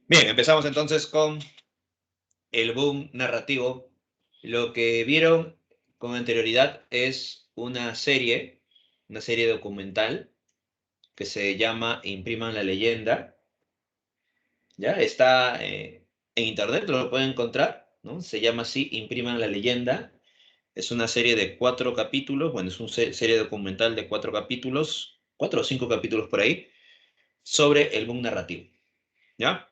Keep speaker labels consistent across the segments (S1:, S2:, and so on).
S1: Bien, empezamos entonces con el boom narrativo. Lo que vieron con anterioridad es una serie documental que se llama Impriman la leyenda. Ya está en internet, lo pueden encontrar, ¿no? Se llama así, Impriman la leyenda. Es una serie de 4 capítulos, bueno, es una serie documental de 4 capítulos, 4 o 5 capítulos por ahí, sobre el boom narrativo. ¿Ya?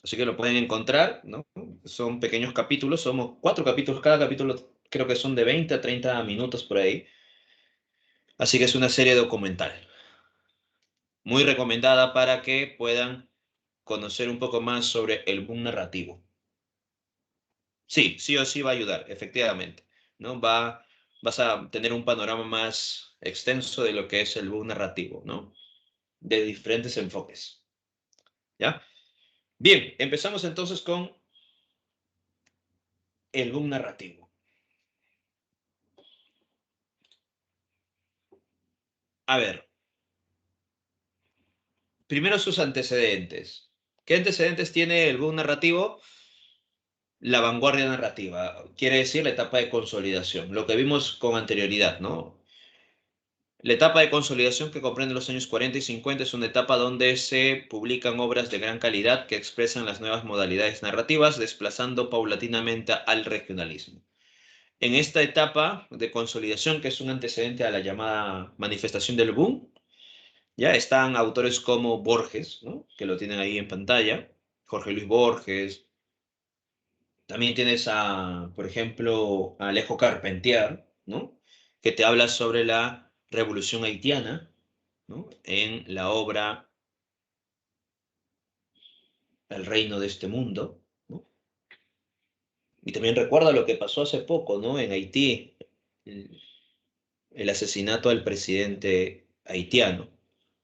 S1: Así que lo pueden encontrar, ¿no? Son pequeños capítulos, somos 4 capítulos, cada capítulo creo que son de 20 a 30 minutos por ahí. Así que es una serie documental, muy recomendada para que puedan conocer un poco más sobre el boom narrativo. Sí, sí o sí va a ayudar, efectivamente, ¿no? Vas a tener un panorama más extenso de lo que es el boom narrativo, ¿no? De diferentes enfoques, ¿ya? Bien, empezamos entonces con el boom narrativo. A ver, primero sus antecedentes. ¿Qué antecedentes tiene el boom narrativo? La vanguardia narrativa, quiere decir la etapa de consolidación, lo que vimos con anterioridad, ¿no? La etapa de consolidación que comprende los años 40 y 50 es una etapa donde se publican obras de gran calidad que expresan las nuevas modalidades narrativas, desplazando paulatinamente al regionalismo. En esta etapa de consolidación, que es un antecedente a la llamada manifestación del boom, ya están autores como Borges, ¿no? Que lo tienen ahí en pantalla, Jorge Luis Borges. También tienes por ejemplo, a Alejo Carpentier, ¿no? Que te habla sobre la revolución haitiana, ¿no? En la obra El reino de este mundo, ¿no? Y también recuerda lo que pasó hace poco, ¿no? En Haití, el, el asesinato al presidente haitiano,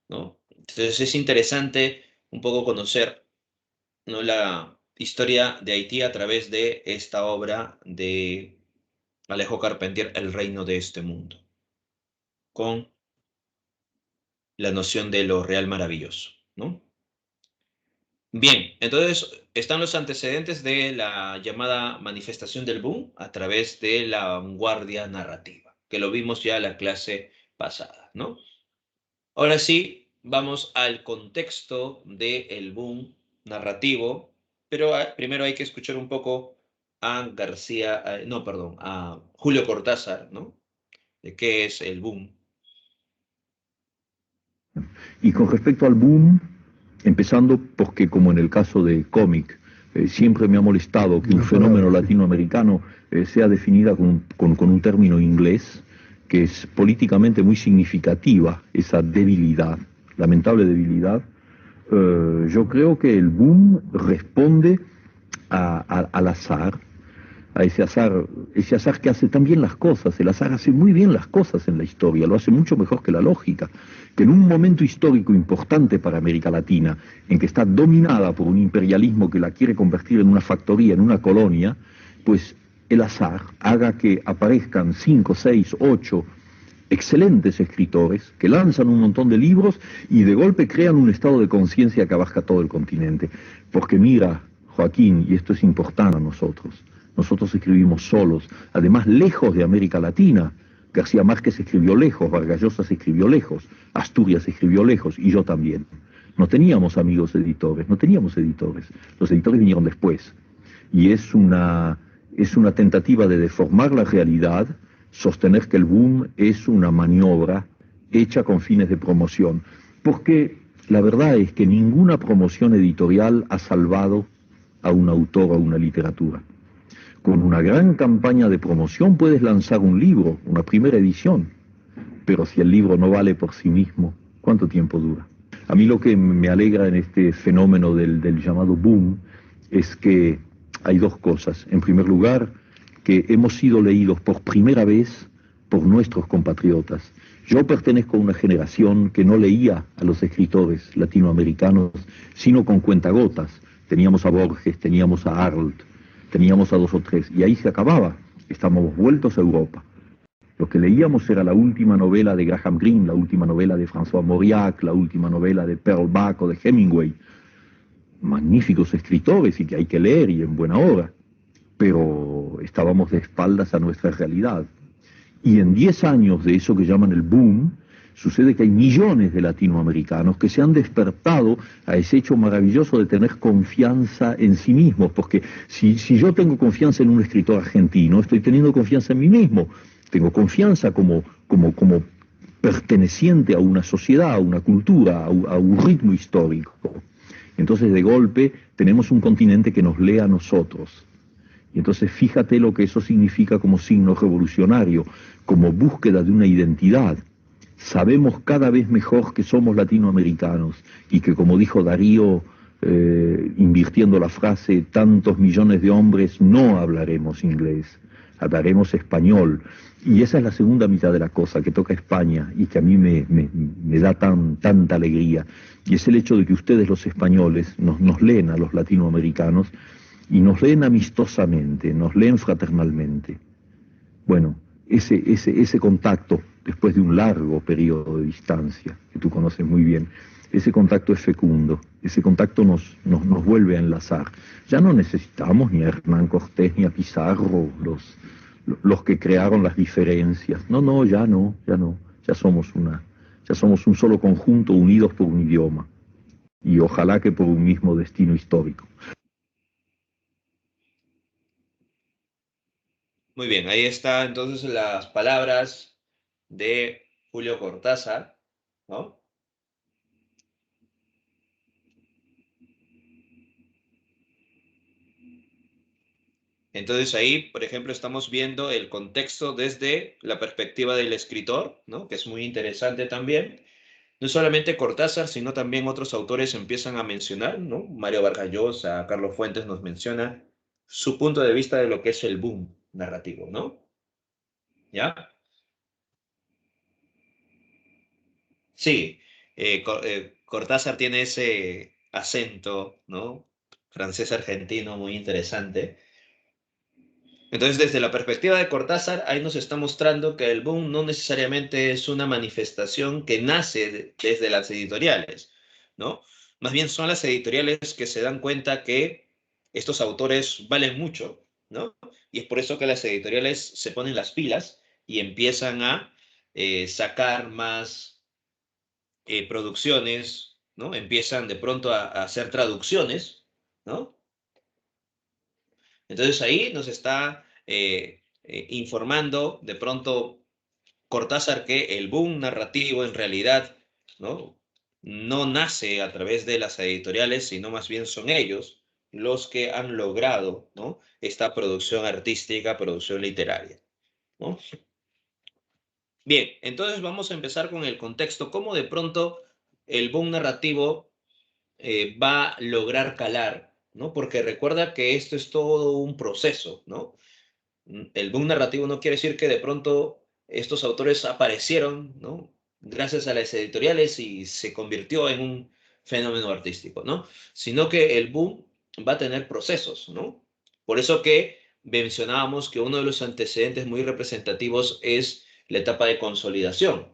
S1: ¿no? Entonces es interesante un poco conocer, ¿no? La historia de Haití a través de esta obra de Alejo Carpentier, El reino de este mundo, con la noción de lo real maravilloso, ¿no? Bien, entonces están los antecedentes de la llamada manifestación del boom a través de la vanguardia narrativa, que lo vimos ya en la clase pasada, ¿no? Ahora sí, vamos al contexto del boom narrativo, pero primero hay que escuchar un poco a García, no, perdón, a Julio Cortázar, ¿no? De qué es el boom.
S2: Y con respecto al boom, empezando porque como en el caso de cómic, siempre me ha molestado que un fenómeno latinoamericano sea definida con un término inglés, que es políticamente muy significativa, esa debilidad, lamentable debilidad. Yo creo que el boom responde al azar, a ese azar que hace tan bien las cosas. El azar hace muy bien las cosas en la historia, lo hace mucho mejor que la lógica. Que en un momento histórico importante para América Latina, en que está dominada por un imperialismo que la quiere convertir en una factoría, en una colonia, pues el azar haga que aparezcan 5, 6, 8 excelentes escritores que lanzan un montón de libros y de golpe crean un estado de conciencia que abarca todo el continente. Porque mira, Joaquín, y esto es importante a nosotros escribimos solos, además lejos de América Latina. García Márquez escribió lejos, Vargas Llosa se escribió lejos, Asturias escribió lejos, y yo también. No teníamos amigos editores, no teníamos editores. Los editores vinieron después. Y es una tentativa de deformar la realidad, sostener que el boom es una maniobra hecha con fines de promoción. Porque la verdad es que ninguna promoción editorial ha salvado a un autor o a una literatura. Con una gran campaña de promoción puedes lanzar un libro, una primera edición, pero si el libro no vale por sí mismo, ¿cuánto tiempo dura? A mí lo que me alegra en este fenómeno del llamado boom es que hay dos cosas. En primer lugar, que hemos sido leídos por primera vez por nuestros compatriotas. Yo pertenezco a una generación que no leía a los escritores latinoamericanos, sino con cuentagotas. Teníamos a Borges, teníamos a Arlt, teníamos a 2 o 3, y ahí se acababa. Estábamos vueltos a Europa. Lo que leíamos era la última novela de Graham Greene, la última novela de François Mauriac, la última novela de Pearl Buck o de Hemingway. magníficos escritores y que hay que leer y en buena hora, pero estábamos de espaldas a nuestra realidad. Y en 10 años de eso que llaman el boom, sucede que hay millones de latinoamericanos que se han despertado a ese hecho maravilloso de tener confianza en sí mismos, porque si yo tengo confianza en un escritor argentino, estoy teniendo confianza en mí mismo, tengo confianza como perteneciente a una sociedad, a una cultura, a un ritmo histórico. Entonces, de golpe, tenemos un continente que nos lee a nosotros. Y entonces fíjate lo que eso significa como signo revolucionario, como búsqueda de una identidad. Sabemos cada vez mejor que somos latinoamericanos y que, como dijo Darío, invirtiendo la frase, tantos millones de hombres no hablaremos inglés, hablaremos español. Y esa es la segunda mitad de la cosa que toca España y que a mí me da tanta alegría. Y es el hecho de que ustedes los españoles nos leen a los latinoamericanos y nos leen amistosamente, nos leen fraternalmente. Bueno, ese contacto, después de un largo periodo de distancia, que tú conoces muy bien, ese contacto es fecundo, ese contacto nos vuelve a enlazar. Ya no necesitamos ni a Hernán Cortés ni a Pizarro, los que crearon las diferencias. No, ya no, ya somos un solo conjunto unidos por un idioma y ojalá que por un mismo destino histórico.
S1: Muy bien, ahí está entonces las palabras de Julio Cortázar, ¿no? Entonces ahí, por ejemplo, estamos viendo el contexto desde la perspectiva del escritor, ¿no? Que es muy interesante también. No solamente Cortázar, sino también otros autores empiezan a mencionar, ¿no? Mario Vargas Llosa, Carlos Fuentes nos menciona su punto de vista de lo que es el boom narrativo, ¿no? ¿Ya? Sí, Cortázar tiene ese acento, ¿no? Francés argentino muy interesante. Entonces, desde la perspectiva de Cortázar, ahí nos está mostrando que el boom no necesariamente es una manifestación que nace desde las editoriales, ¿no? Más bien son las editoriales que se dan cuenta que estos autores valen mucho, ¿no? Y es por eso que las editoriales se ponen las pilas y empiezan a sacar más producciones, ¿no? Empiezan de pronto a hacer traducciones, ¿no? Entonces ahí nos está informando de pronto Cortázar que el boom narrativo en realidad, ¿no? No nace a través de las editoriales, sino más bien son ellos los que han logrado, ¿no? Esta producción artística, producción literaria, ¿no? Bien, entonces vamos a empezar con el contexto, cómo de pronto el boom narrativo va a lograr calar, ¿no? Porque recuerda que esto es todo un proceso, ¿no? El boom narrativo no quiere decir que de pronto estos autores aparecieron, ¿no? Gracias a las editoriales y se convirtió en un fenómeno artístico, ¿no? Sino que el boom va a tener procesos, ¿no? Por eso que mencionábamos que uno de los antecedentes muy representativos es la etapa de consolidación,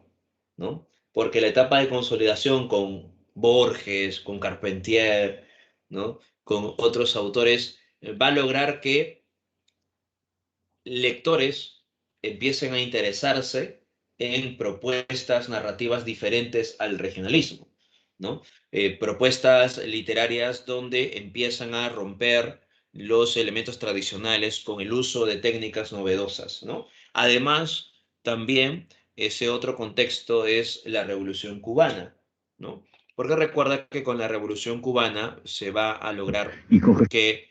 S1: ¿no? Porque la etapa de consolidación con Borges, con Carpentier, ¿no? Con otros autores, va a lograr que lectores empiecen a interesarse en propuestas narrativas diferentes al regionalismo, ¿no? Propuestas literarias donde empiezan a romper los elementos tradicionales con el uso de técnicas novedosas, ¿no? Además, también ese otro contexto es la Revolución Cubana, ¿no? Porque recuerda que con la Revolución Cubana se va a lograr
S2: Y con
S1: que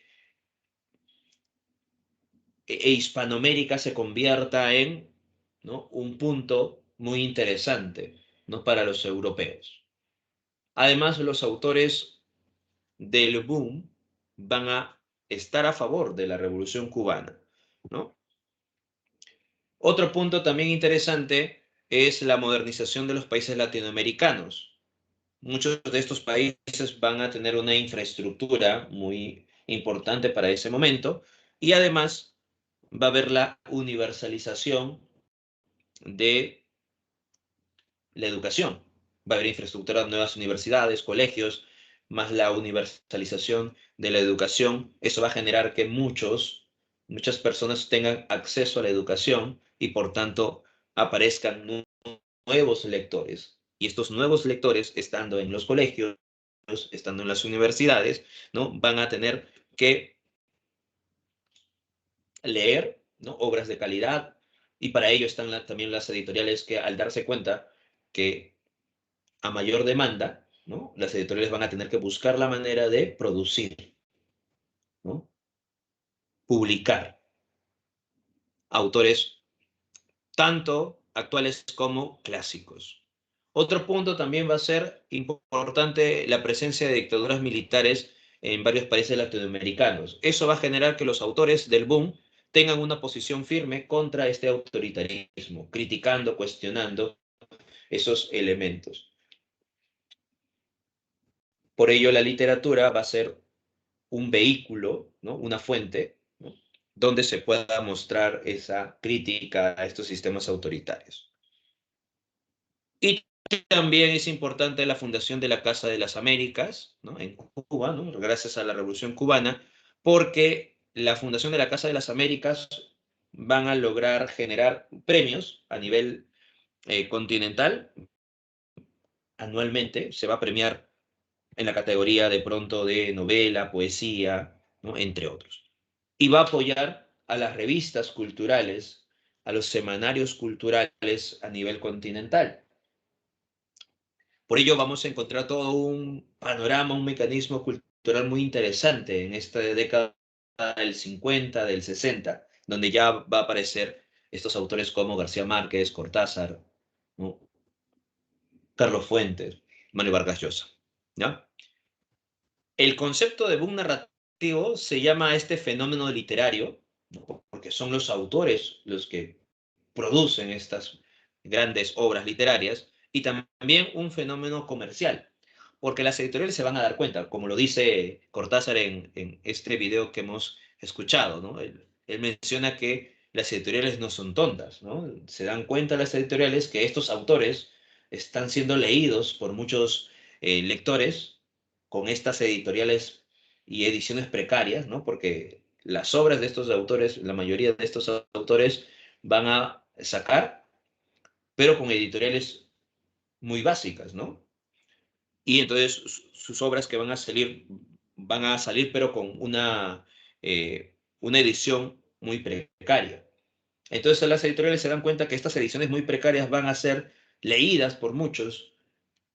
S1: Hispanoamérica se convierta en, ¿no? Un punto muy interesante, ¿no? Para los europeos. Además, los autores del boom van a estar a favor de la Revolución Cubana, ¿no? Otro punto también interesante es la modernización de los países latinoamericanos. Muchos de estos países van a tener una infraestructura muy importante para ese momento y además va a haber la universalización de la educación. Va a haber infraestructura, nuevas universidades, colegios, más la universalización de la educación, eso va a generar que muchas personas tengan acceso a la educación y por tanto aparezcan nuevos lectores. Y estos nuevos lectores, estando en los colegios, estando en las universidades, ¿no? Van a tener que leer, ¿no? Obras de calidad, y para ello están también las editoriales que, al darse cuenta que a mayor demanda, ¿no? Las editoriales van a tener que buscar la manera de producir, ¿no? Publicar autores tanto actuales como clásicos. Otro punto también va a ser importante la presencia de dictaduras militares en varios países latinoamericanos. Eso va a generar que los autores del boom tengan una posición firme contra este autoritarismo, criticando, cuestionando esos elementos. Por ello, la literatura va a ser un vehículo, ¿no? Una fuente, ¿no? Donde se pueda mostrar esa crítica a estos sistemas autoritarios. Y también es importante la fundación de la Casa de las Américas, ¿no? En Cuba, ¿no? Gracias a la Revolución Cubana, porque la fundación de la Casa de las Américas van a lograr generar premios a nivel continental. Anualmente se va a premiar en la categoría de pronto de novela, poesía, ¿no? Entre otros. Y va a apoyar a las revistas culturales, a los semanarios culturales a nivel continental. Por ello vamos a encontrar todo un panorama, un mecanismo cultural muy interesante en esta década del 50, del 60, donde ya va a aparecer estos autores como García Márquez, Cortázar, ¿no? Carlos Fuentes, Mario Vargas Llosa, ¿ya? El concepto de boom narrativo se llama a este fenómeno literario, ¿no? Porque son los autores los que producen estas grandes obras literarias, y también un fenómeno comercial, porque las editoriales se van a dar cuenta, como lo dice Cortázar en este video que hemos escuchado, ¿no? Él menciona que las editoriales no son tontas, ¿no? Se dan cuenta las editoriales que estos autores están siendo leídos por muchos lectores con estas editoriales y ediciones precarias, ¿no? Porque las obras de estos autores, la mayoría de estos autores van a sacar, pero con editoriales muy básicas, ¿no? Y entonces sus obras que van a salir pero con una edición muy precaria. Entonces las editoriales se dan cuenta que estas ediciones muy precarias van a ser leídas por muchos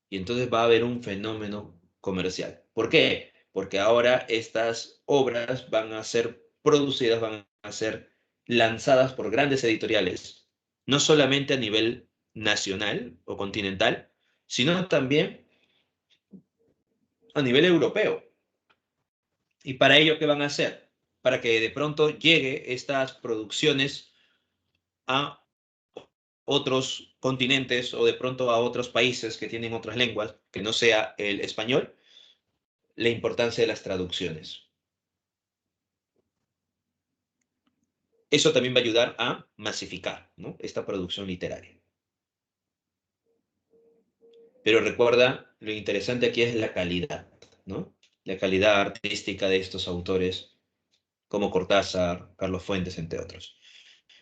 S1: y entonces va a haber un fenómeno comercial. ¿Por qué? Porque ahora estas obras van a ser producidas, van a ser lanzadas por grandes editoriales, no solamente a nivel nacional o continental, sino también a nivel europeo. ¿Y para ello qué van a hacer? Para que de pronto llegue estas producciones a otros continentes o de pronto a otros países que tienen otras lenguas que no sea el español, la importancia de las traducciones. Eso también va a ayudar a masificar, ¿no? Esta producción literaria. Pero recuerda, lo interesante aquí es la calidad, ¿no? La calidad artística de estos autores como Cortázar, Carlos Fuentes, entre otros.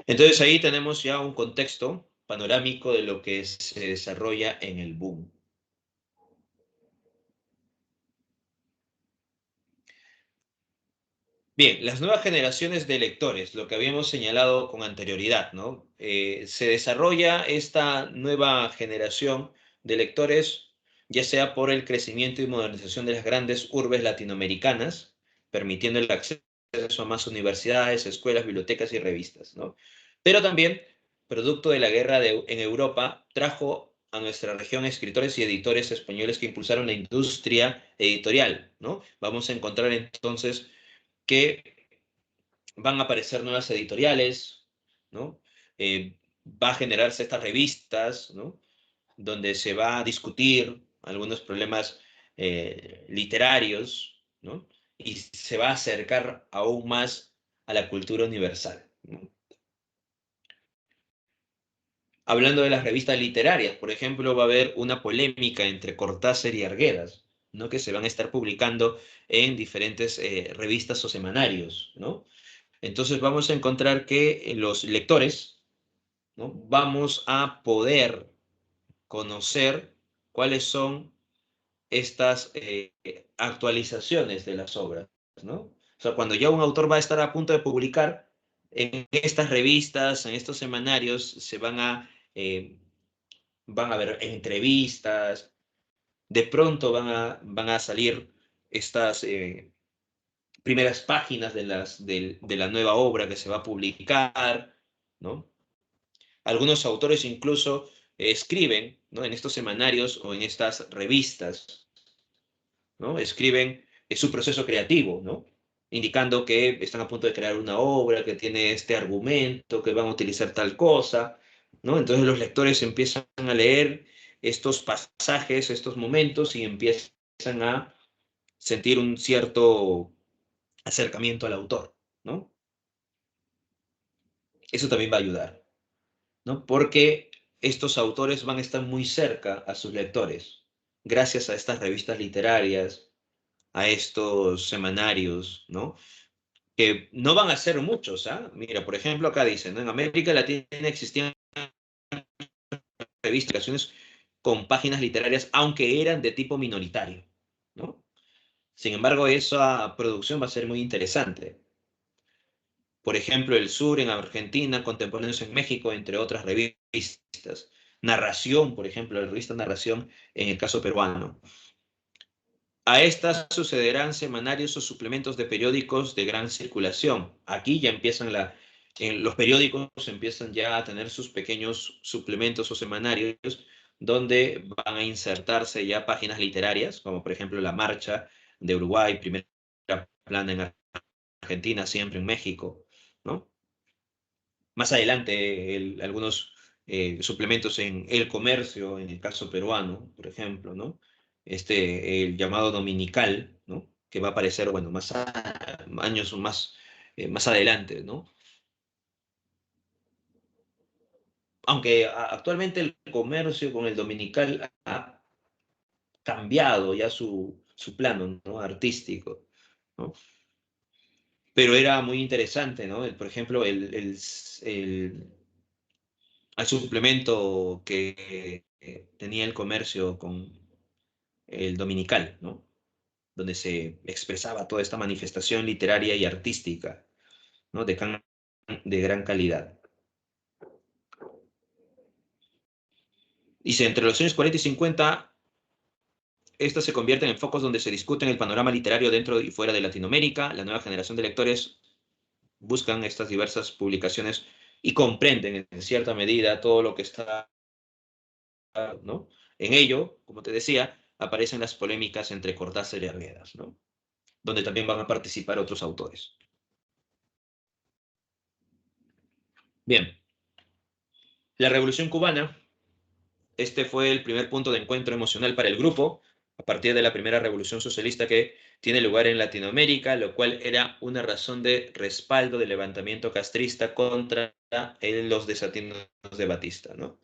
S1: Entonces ahí tenemos ya un contexto panorámico de lo que se desarrolla en el boom. Bien, las nuevas generaciones de lectores, lo que habíamos señalado con anterioridad, ¿no? Se desarrolla esta nueva generación de lectores, ya sea por el crecimiento y modernización de las grandes urbes latinoamericanas, permitiendo el acceso a más universidades, escuelas, bibliotecas y revistas, ¿no? Pero también, producto de la guerra en Europa, trajo a nuestra región escritores y editores españoles que impulsaron la industria editorial, ¿no? Vamos a encontrar entonces que van a aparecer nuevas editoriales, ¿no? Va a generarse estas revistas, ¿no? Donde se va a discutir algunos problemas literarios, ¿no? Y se va a acercar aún más a la cultura universal, ¿no? Hablando de las revistas literarias, por ejemplo, va a haber una polémica entre Cortázar y Arguedas, ¿no? Que se van a estar publicando en diferentes revistas o semanarios, ¿no? Entonces vamos a encontrar que los lectores, ¿no? Vamos a poder conocer cuáles son estas actualizaciones de las obras, ¿no? O sea, cuando ya un autor va a estar a punto de publicar, en estas revistas, en estos semanarios, van a haber entrevistas, de pronto van a salir estas primeras páginas de la nueva obra que se va a publicar, ¿no? Algunos autores incluso escriben, ¿no? En estos semanarios o en estas revistas, ¿no? Escriben su proceso creativo, ¿no? Indicando que están a punto de crear una obra, que tiene este argumento, que van a utilizar tal cosa, ¿no? Entonces los lectores empiezan a leer estos pasajes, estos momentos y empiezan a sentir un cierto acercamiento al autor, ¿no? Eso también va a ayudar, ¿no? Porque estos autores van a estar muy cerca a sus lectores, gracias a estas revistas literarias, a estos semanarios, ¿no? Que no van a ser muchos, ¿ah? Mira, por ejemplo, acá dicen, ¿no? En América Latina existían revistas con páginas literarias, aunque eran de tipo minoritario, ¿no? Sin embargo, esa producción va a ser muy interesante. Por ejemplo, El Sur en Argentina, Contemporáneos en México, entre otras revistas. Narración, por ejemplo, la revista Narración en el caso peruano. A estas sucederán semanarios o suplementos de periódicos de gran circulación. Aquí ya empiezan los periódicos empiezan ya a tener sus pequeños suplementos o semanarios donde van a insertarse ya páginas literarias, como por ejemplo La Marcha de Uruguay, Primera Plana en Argentina, Siempre en México, ¿no? Más adelante, algunos suplementos en El Comercio, en el caso peruano, por ejemplo, ¿no? El llamado dominical, ¿no? Que va a aparecer, bueno, años más adelante, ¿no? Aunque actualmente el comercio con el dominical ha cambiado ya su plano, ¿no? Artístico, ¿no? Pero era muy interesante, ¿no? Por ejemplo, al suplemento que tenía el comercio con el dominical, ¿no? Donde se expresaba toda esta manifestación literaria y artística, ¿no? De gran calidad. Dice, entre los años 40 y 50, estos se convierten en focos donde se discuten el panorama literario dentro y fuera de Latinoamérica. La nueva generación de lectores buscan estas diversas publicaciones y comprenden en cierta medida todo lo que está, ¿no? En ello, como te decía, aparecen las polémicas entre Cortázar y Arguedas, ¿no? Donde también van a participar otros autores. Bien, la Revolución Cubana, este fue el primer punto de encuentro emocional para el grupo, a partir de la primera revolución socialista que tiene lugar en Latinoamérica, lo cual era una razón de respaldo del levantamiento castrista contra los desatinos de Batista, ¿no?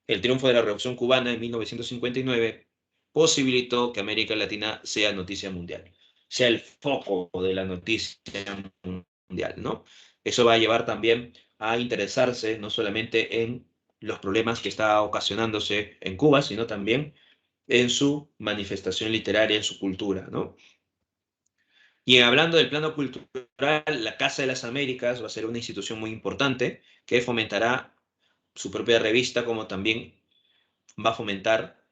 S1: El triunfo de la Revolución Cubana en 1959 posibilitó que América Latina sea noticia mundial, sea el foco de la noticia mundial, ¿no? Eso va a llevar también a interesarse no solamente en los problemas que está ocasionándose en Cuba, sino también en su manifestación literaria, en su cultura, ¿no? Y hablando del plano cultural, la Casa de las Américas va a ser una institución muy importante que fomentará su propia revista, como también va a fomentar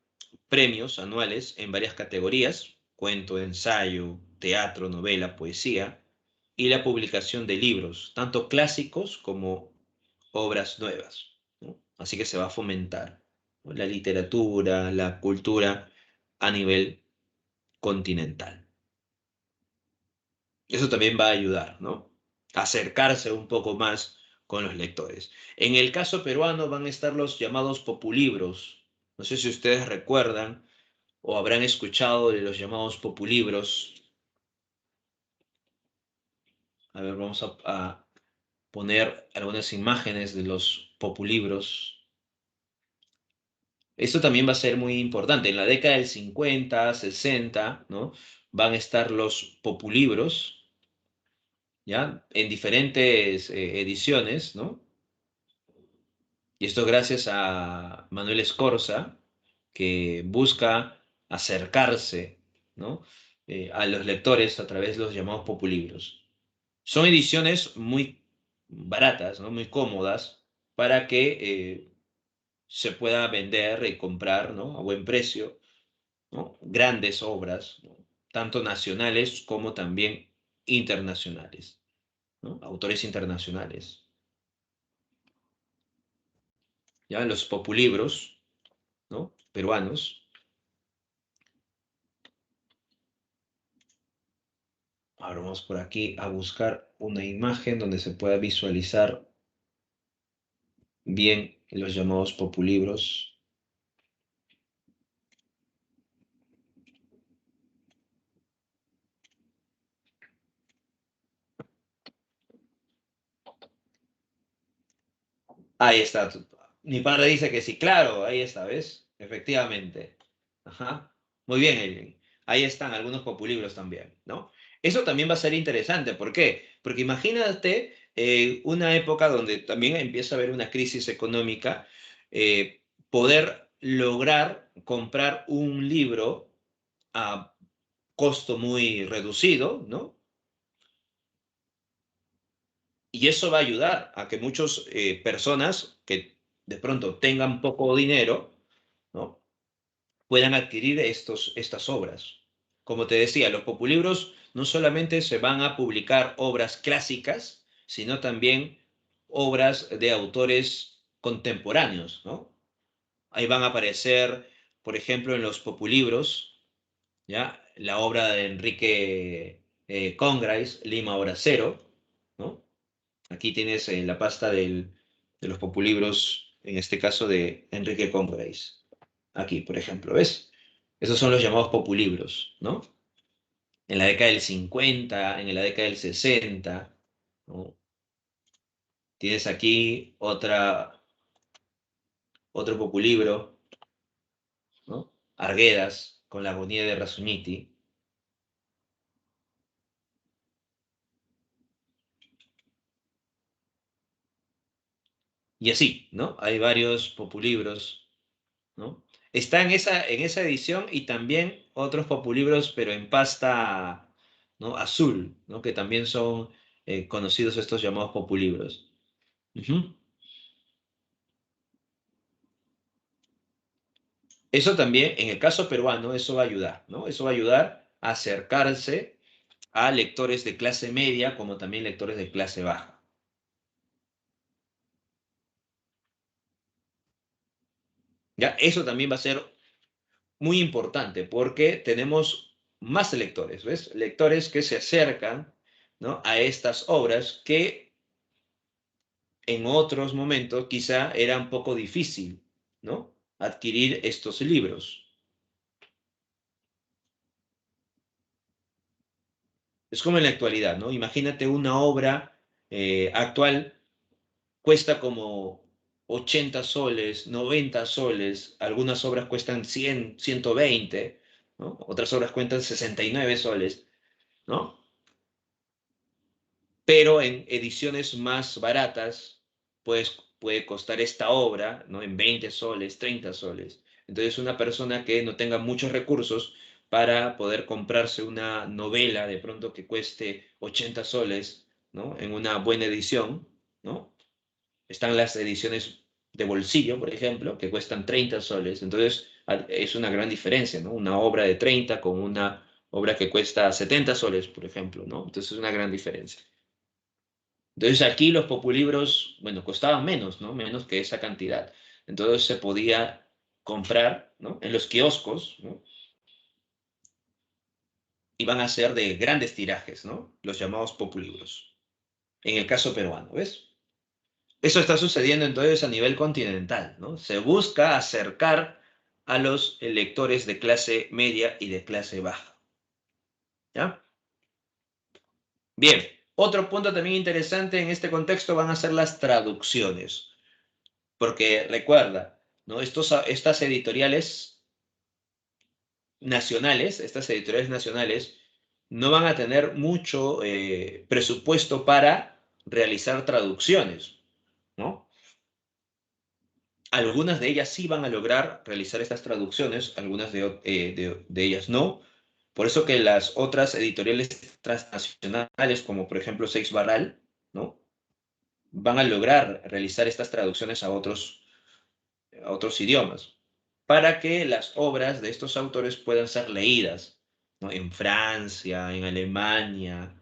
S1: premios anuales en varias categorías, cuento, ensayo, teatro, novela, poesía, y la publicación de libros, tanto clásicos como obras nuevas, ¿no? Así que se va a fomentar, ¿no? La literatura, la cultura a nivel continental. Eso también va a ayudar, ¿no? A acercarse un poco más con los lectores. En el caso peruano van a estar los llamados populibros. No sé si ustedes recuerdan o habrán escuchado de los llamados populibros. A ver, vamos a poner algunas imágenes de los populibros. Esto también va a ser muy importante. En la década del 50, 60, ¿no? Van a estar los populibros, ¿ya? En diferentes ediciones, ¿no? Y esto gracias a Manuel Escorza, que busca acercarse, ¿no? A los lectores a través de los llamados populibros. Son ediciones muy baratas, ¿no? Muy cómodas para que se pueda vender y comprar, ¿no? A buen precio, ¿no? Grandes obras, ¿no? Tanto nacionales como también internacionales, ¿no? Autores internacionales. Ya los populibros, ¿no? Peruanos. Ahora vamos por aquí a buscar una imagen donde se pueda visualizar bien los llamados populibros. Ahí está. Mi padre dice que sí, claro, ahí está, ¿ves? Efectivamente. Ajá. Muy bien, Elvin. Ahí están algunos populibros también, ¿no? Eso también va a ser interesante. ¿Por qué? Porque imagínate una época donde también empieza a haber una crisis económica, poder lograr comprar un libro a costo muy reducido, ¿no? Y eso va a ayudar a que muchas personas que de pronto tengan poco dinero, ¿no? Puedan adquirir estas obras. Como te decía, los populibros no solamente se van a publicar obras clásicas, sino también obras de autores contemporáneos, ¿no? Ahí van a aparecer, por ejemplo, en los populibros, ¿ya? La obra de Enrique Congrais, Lima Hora Cero, ¿no? Aquí tienes la pasta de los populibros, en este caso de Enrique Congrais. Aquí, por ejemplo, ¿ves? Esos son los llamados populibros, ¿no? En la década del 50, en la década del 60, ¿no? Tienes aquí otro populibro, ¿no? Arguedas, con la agonía de Razzuniti. Y así, ¿no? Hay varios populibros, ¿no? Está en esa edición y también otros populibros, pero en pasta, ¿no? Azul, ¿no? Que también son conocidos estos llamados populibros. Ujú. Eso también, en el caso peruano, eso va a ayudar, ¿no? Eso va a ayudar a acercarse a lectores de clase media como también lectores de clase baja. ¿Ya? Eso también va a ser muy importante porque tenemos más lectores, ¿ves? Lectores que se acercan, ¿no? A estas obras que en otros momentos quizá era un poco difícil, ¿no? Adquirir estos libros. Es como en la actualidad, ¿no? Imagínate una obra actual, cuesta como 80 soles, 90 soles, algunas obras cuestan 100, 120, ¿no? Otras obras cuestan 69 soles, ¿no? Pero en ediciones más baratas, pues puede costar esta obra, ¿no? En 20 soles, 30 soles. Entonces, una persona que no tenga muchos recursos para poder comprarse una novela de pronto que cueste 80 soles, ¿no? En una buena edición, ¿no? Están las ediciones de bolsillo, por ejemplo, que cuestan 30 soles. Entonces, es una gran diferencia, ¿no? Una obra de 30 con una obra que cuesta 70 soles, por ejemplo, ¿no? Entonces, es una gran diferencia. Entonces aquí los populibros, bueno, costaban menos, ¿no? Menos que esa cantidad. Entonces se podía comprar, ¿no? En los kioscos, ¿no? Iban a ser de grandes tirajes, ¿no? Los llamados populibros. En el caso peruano, ¿ves? Eso está sucediendo entonces a nivel continental, ¿no? Se busca acercar a los lectores de clase media y de clase baja, ¿ya? Bien, otro punto también interesante en este contexto van a ser las traducciones. Porque recuerda, ¿no? Estas editoriales nacionales, no van a tener mucho presupuesto para realizar traducciones, ¿no? Algunas de ellas sí van a lograr realizar estas traducciones, algunas de ellas no. Por eso que las otras editoriales transnacionales, como por ejemplo Seix Barral, ¿no? Van a lograr realizar estas traducciones a otros idiomas, para que las obras de estos autores puedan ser leídas, ¿no? En Francia, en Alemania,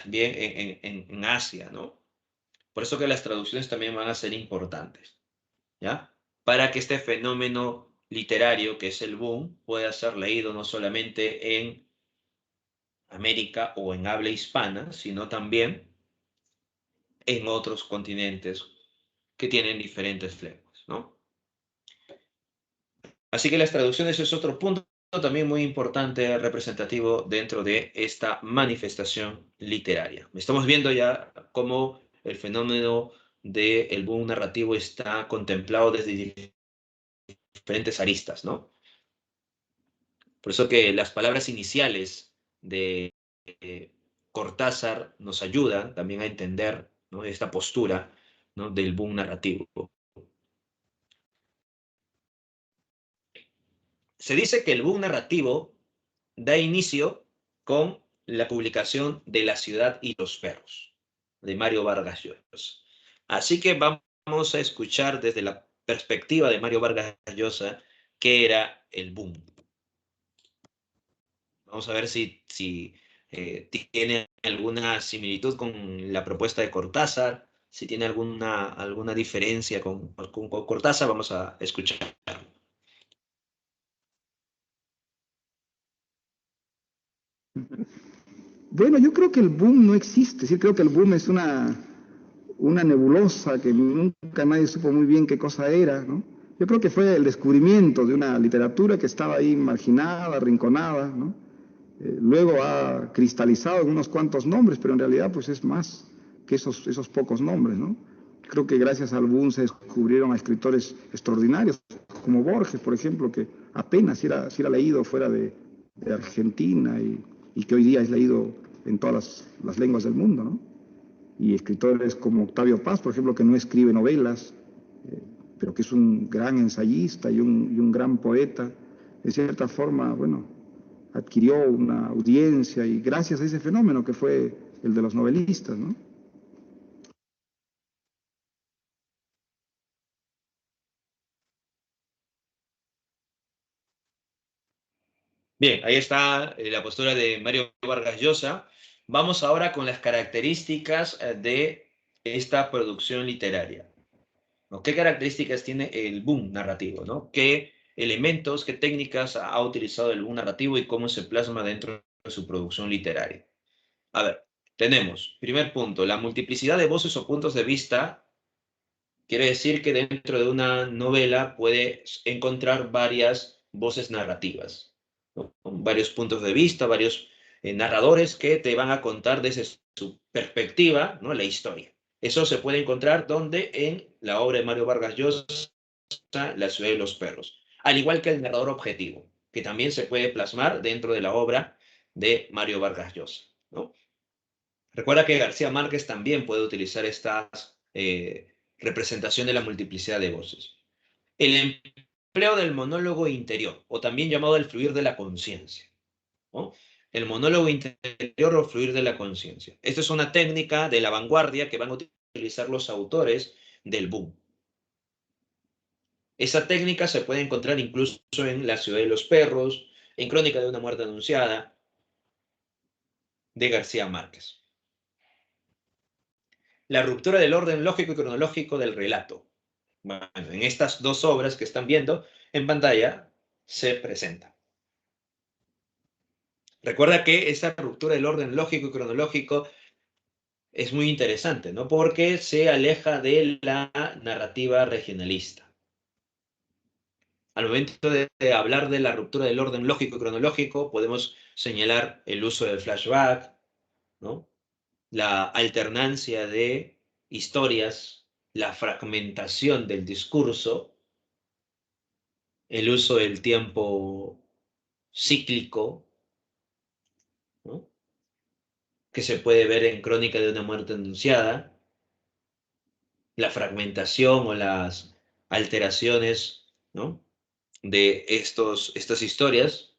S1: también en Asia, ¿no? Por eso que las traducciones también van a ser importantes, ¿ya? Para que este fenómeno literario, que es el boom, pueda ser leído no solamente en América o en habla hispana, sino también en otros continentes que tienen diferentes lenguas, ¿no? Así que las traducciones es otro punto también muy importante, representativo dentro de esta manifestación literaria. Estamos viendo ya cómo el fenómeno del boom narrativo está contemplado desde diferentes aristas, ¿no? Por eso que las palabras iniciales de Cortázar nos ayudan también a entender, ¿no?, esta postura, ¿no?, del boom narrativo. Se dice que el boom narrativo da inicio con la publicación de La ciudad y los perros, de Mario Vargas Llosa. Así que vamos a escuchar desde la perspectiva de Mario Vargas Llosa qué era el boom. Vamos a ver si tiene alguna similitud con la propuesta de Cortázar, si tiene alguna diferencia con Cortázar. Vamos a escuchar.
S3: Bueno, yo creo que el boom no existe, sí creo que el boom es una nebulosa que nunca nadie supo muy bien qué cosa era, ¿no? Yo creo que fue el descubrimiento de una literatura que estaba ahí marginada, arrinconada, ¿no? Luego ha cristalizado en unos cuantos nombres, pero en realidad pues es más que esos pocos nombres, ¿no? Creo que gracias al boom se descubrieron a escritores extraordinarios, como Borges, por ejemplo, que apenas si era leído fuera de Argentina y que hoy día es leído en todas las lenguas del mundo, ¿no? Y escritores como Octavio Paz, por ejemplo, que no escribe novelas, pero que es un gran ensayista y un gran poeta, de cierta forma, bueno, adquirió una audiencia y gracias a ese fenómeno que fue el de los novelistas, ¿no?
S1: Bien, ahí está la postura de Mario Vargas Llosa. Vamos ahora con las características de esta producción literaria, ¿no? ¿Qué características tiene el boom narrativo, ¿no? ¿Qué elementos, qué técnicas ha utilizado el boom narrativo y cómo se plasma dentro de su producción literaria? A ver, tenemos, primer punto, la multiplicidad de voces o puntos de vista. Quiere decir que dentro de una novela puedes encontrar varias voces narrativas, ¿no? Varios puntos de vista, varios narradores que te van a contar desde su perspectiva, ¿no?, la historia. Eso se puede encontrar donde en la obra de Mario Vargas Llosa, La ciudad de los perros, al igual que el narrador objetivo, que también se puede plasmar dentro de la obra de Mario Vargas Llosa, ¿no? Recuerda que García Márquez también puede utilizar estas representación de la multiplicidad de voces. El empleo del monólogo interior, o también llamado el fluir de la conciencia, ¿no? El monólogo interior o fluir de la conciencia. Esta es una técnica de la vanguardia que van a utilizar los autores del boom. Esa técnica se puede encontrar incluso en La ciudad de los perros, en Crónica de una muerte anunciada, de García Márquez. La ruptura del orden lógico y cronológico del relato. Bueno, en estas dos obras que están viendo en pantalla se presenta. Recuerda que esa ruptura del orden lógico y cronológico es muy interesante, ¿no? Porque se aleja de la narrativa regionalista. Al momento de hablar de la ruptura del orden lógico y cronológico, podemos señalar el uso del flashback, ¿no?, la alternancia de historias, la fragmentación del discurso, el uso del tiempo cíclico, ¿no? Que se puede ver en Crónica de una muerte anunciada, la fragmentación o las alteraciones, ¿no? de estas historias,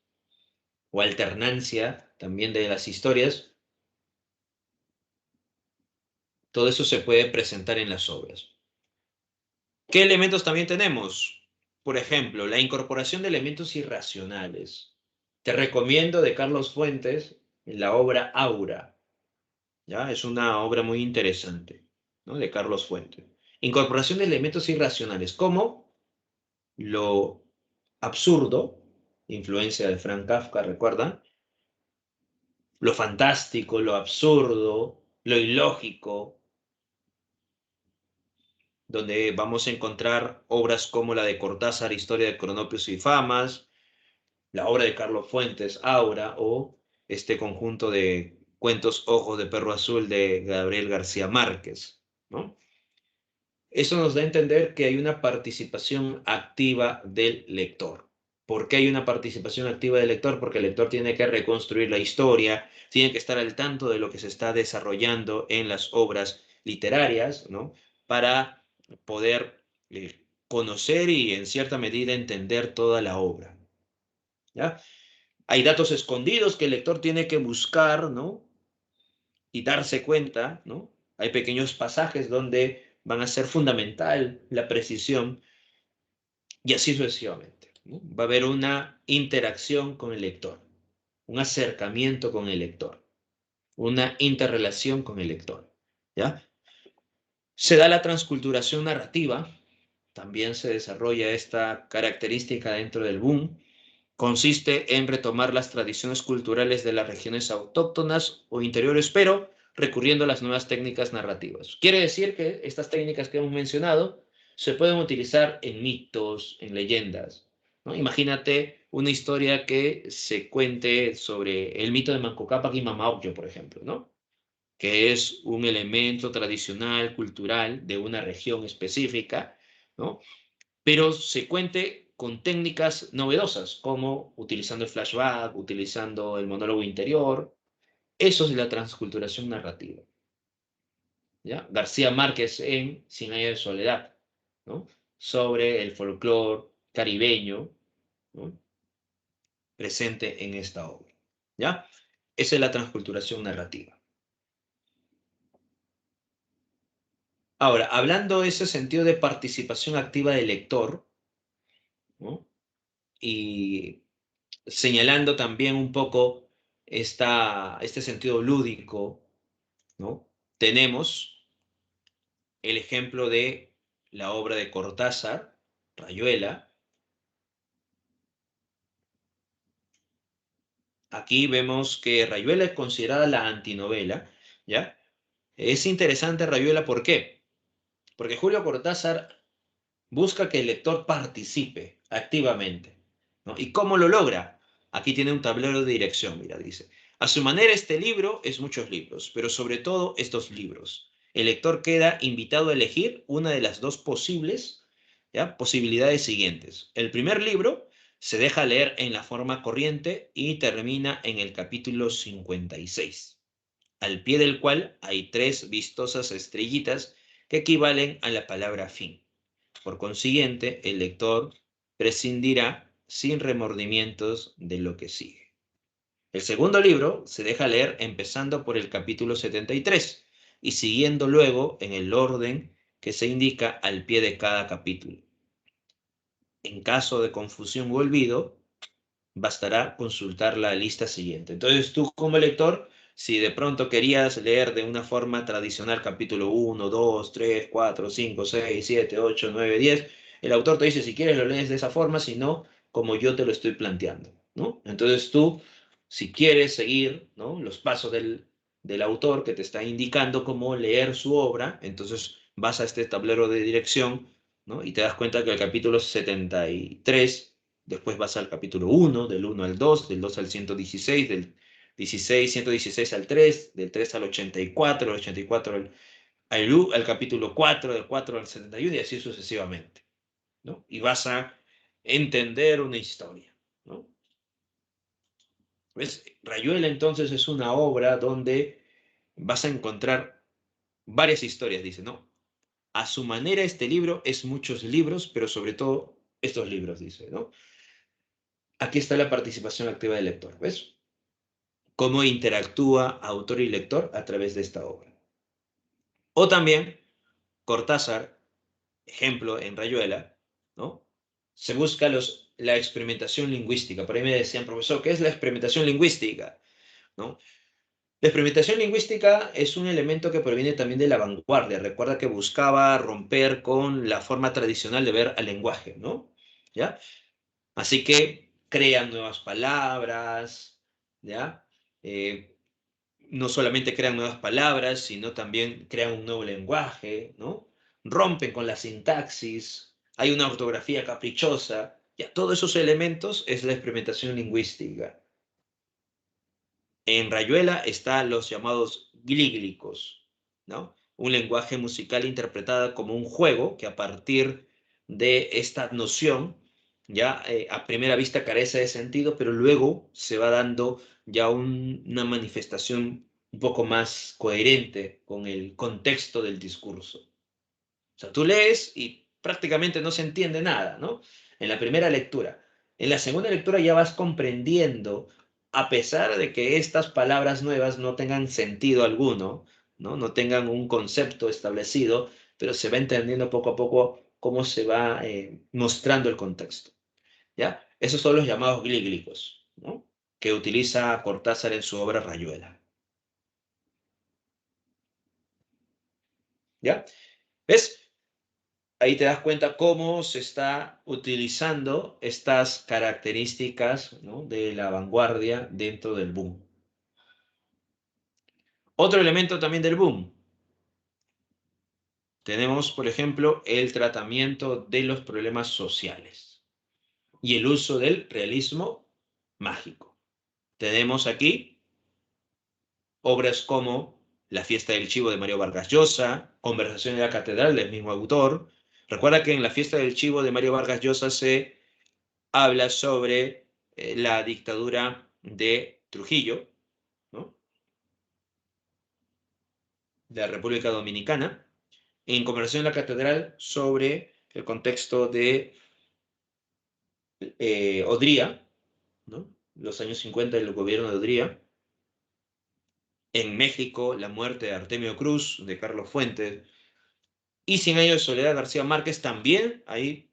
S1: o alternancia también de las historias, todo eso se puede presentar en las obras. ¿Qué elementos también tenemos? Por ejemplo, la incorporación de elementos irracionales. Te recomiendo de Carlos Fuentes la obra Aura, ¿ya? Es una obra muy interesante, ¿no? De Carlos Fuentes. Incorporación de elementos irracionales, como lo absurdo, influencia de Frank Kafka, ¿recuerdan? Lo fantástico, lo absurdo, lo ilógico, donde vamos a encontrar obras como la de Cortázar, Historia de Cronopios y Famas, la obra de Carlos Fuentes, Aura, o este conjunto de cuentos Ojos de Perro Azul de Gabriel García Márquez, ¿no? Eso nos da a entender que hay una participación activa del lector. ¿Por qué hay una participación activa del lector? Porque el lector tiene que reconstruir la historia, tiene que estar al tanto de lo que se está desarrollando en las obras literarias, ¿no? Para poder conocer y en cierta medida entender toda la obra, ¿ya? Hay datos escondidos que el lector tiene que buscar, ¿no? Y darse cuenta, ¿no? Hay pequeños pasajes donde van a ser fundamental la precisión y así sucesivamente, ¿no? Va a haber una interacción con el lector, un acercamiento con el lector, una interrelación con el lector, ¿ya? Se da la transculturación narrativa, también se desarrolla esta característica dentro del boom. Consiste en retomar las tradiciones culturales de las regiones autóctonas o interiores, pero recurriendo a las nuevas técnicas narrativas. Quiere decir que estas técnicas que hemos mencionado se pueden utilizar en mitos, en leyendas, ¿no? Imagínate una historia que se cuente sobre el mito de Manco Cápac y Mamaocllo, por ejemplo, ¿no? Que es un elemento tradicional, cultural de una región específica, ¿no? Pero se cuente con técnicas novedosas, como utilizando el flashback, utilizando el monólogo interior. Eso es la transculturación narrativa, ¿ya? García Márquez en Cien años de soledad, ¿no? Sobre el folclore caribeño, ¿no? Presente en esta obra, ¿ya? Esa es la transculturación narrativa. Ahora, hablando de ese sentido de participación activa del lector, ¿no? Y señalando también un poco este sentido lúdico, ¿no? Tenemos el ejemplo de la obra de Cortázar, Rayuela. Aquí vemos que Rayuela es considerada la antinovela, ¿ya? Es interesante Rayuela, ¿por qué? Porque Julio Cortázar busca que el lector participe activamente, ¿no? ¿Y cómo lo logra? Aquí tiene un tablero de dirección, mira, dice. A su manera, este libro es muchos libros, pero sobre todo estos libros. El lector queda invitado a elegir una de las dos posibles, ¿ya? Posibilidades siguientes. El primer libro se deja leer en la forma corriente y termina en el capítulo 56, al pie del cual hay tres vistosas estrellitas que equivalen a la palabra fin. Por consiguiente, el lector prescindirá sin remordimientos de lo que sigue. El segundo libro se deja leer empezando por el capítulo 73 y siguiendo luego en el orden que se indica al pie de cada capítulo. En caso de confusión o olvido, bastará consultar la lista siguiente. Entonces tú como lector, si de pronto querías leer de una forma tradicional capítulo 1, 2, 3, 4, 5, 6, 7, 8, 9, 10, el autor te dice si quieres lo lees de esa forma, si no, como yo te lo estoy planteando, ¿no? Entonces tú, si quieres seguir, ¿no? los pasos del autor que te está indicando cómo leer su obra, entonces vas a este tablero de dirección, ¿no? Y te das cuenta que el capítulo 73. Después vas al capítulo 1, del 1 al 2, del 2 al 116, del 116 al 3, del 3 al 84, del 84 al capítulo 4, del 4 al 71 y así sucesivamente, ¿no? Y vas a entender una historia, ¿no? ¿Ves? Rayuela entonces es una obra donde vas a encontrar varias historias, dice, ¿no? A su manera este libro es muchos libros, pero sobre todo estos libros, dice, ¿no? Aquí está la participación activa del lector, ¿ves? Cómo interactúa autor y lector a través de esta obra. O también Cortázar, ejemplo en Rayuela, ¿no? Se busca la experimentación lingüística. Por ahí me decían, profesor, ¿qué es la experimentación lingüística? ¿No? La experimentación lingüística es un elemento que proviene también de la vanguardia. Recuerda que buscaba romper con la forma tradicional de ver al lenguaje, ¿no? ¿Ya? Así que crean nuevas palabras, ¿ya? Eh, no solamente crean nuevas palabras, sino también crean un nuevo lenguaje, ¿no? Rompen con la sintaxis, hay una ortografía caprichosa, ya todos esos elementos es la experimentación lingüística. En Rayuela están los llamados glíglicos, ¿no? Un lenguaje musical interpretado como un juego que a partir de esta noción, ya a primera vista carece de sentido, pero luego se va dando ya una manifestación un poco más coherente con el contexto del discurso. O sea, tú lees y prácticamente no se entiende nada, ¿no? En la primera lectura. En la segunda lectura ya vas comprendiendo, a pesar de que estas palabras nuevas no tengan sentido alguno, ¿no? No tengan un concepto establecido, pero se va entendiendo poco a poco cómo se va mostrando el contexto, ¿ya? Esos son los llamados glíglicos, ¿no? Que utiliza Cortázar en su obra Rayuela, ¿ya? ¿Ves? Ahí te das cuenta cómo se está utilizando estas características, ¿no? De la vanguardia dentro del boom. Otro elemento también del boom. Tenemos, por ejemplo, el tratamiento de los problemas sociales y el uso del realismo mágico. Tenemos aquí obras como La fiesta del chivo de Mario Vargas Llosa, Conversación en la catedral del mismo autor. Recuerda que en La fiesta del chivo de Mario Vargas Llosa se habla sobre la dictadura de Trujillo, ¿no? De la República Dominicana, en Conversación en la Catedral sobre el contexto de Odría, ¿no? Los años 50 del gobierno de Odría. En México, la muerte de Artemio Cruz, de Carlos Fuentes. Y Cien años de soledad, García Márquez, también hay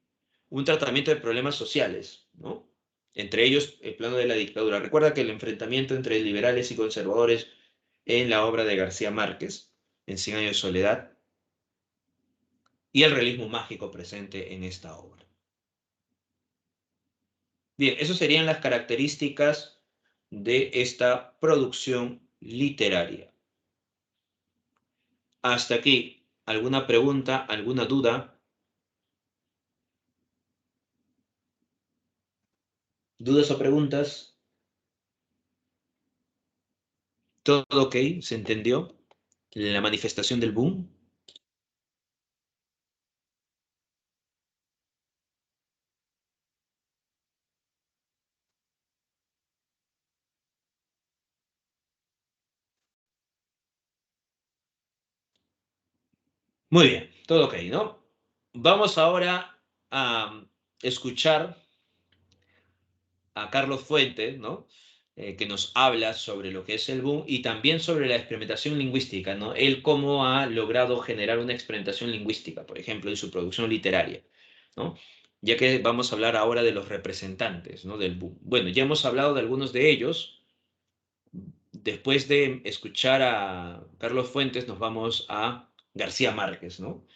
S1: un tratamiento de problemas sociales, ¿no? Entre ellos el plano de la dictadura. Recuerda que el enfrentamiento entre liberales y conservadores en la obra de García Márquez, en Cien años de soledad, y el realismo mágico presente en esta obra. Bien, esas serían las características de esta producción literaria. Hasta aquí, ¿alguna pregunta, alguna duda? ¿Dudas o preguntas? ¿Todo ok? ¿Se entendió? La manifestación del boom. Muy bien, todo ok, ¿no? Vamos ahora a escuchar a Carlos Fuentes, ¿no? Que nos habla sobre lo que es el boom y también sobre la experimentación lingüística, ¿no? Él cómo ha logrado generar una experimentación lingüística, por ejemplo, en su producción literaria, ¿no? Ya que vamos a hablar ahora de los representantes, ¿no? Del boom. Bueno, ya hemos hablado de algunos de ellos. Después de escuchar a Carlos Fuentes, nos vamos a García Márquez, ¿no?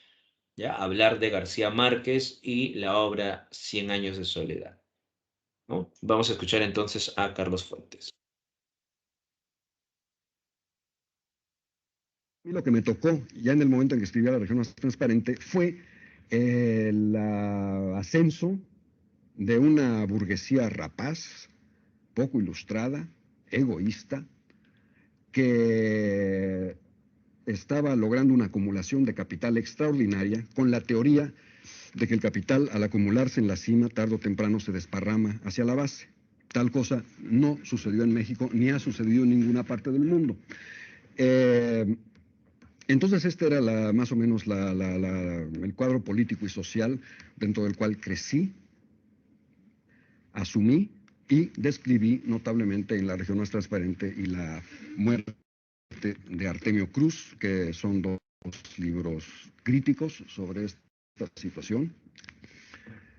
S1: Ya, hablar de García Márquez y la obra Cien años de soledad, ¿no? Vamos a escuchar entonces a Carlos Fuentes.
S4: mí lo que me tocó ya en el momento en que escribía La región más transparente fue el ascenso de una burguesía rapaz, poco ilustrada, egoísta, que estaba logrando una acumulación de capital extraordinaria con la teoría de que el capital, al acumularse en la cima, tarde o temprano se desparrama hacia la base. Tal cosa no sucedió en México ni ha sucedido en ninguna parte del mundo. Entonces este era más o menos el cuadro político y social dentro del cual crecí, asumí y describí notablemente en La región más transparente y La muerte de Artemio Cruz, que son dos libros críticos sobre esta situación.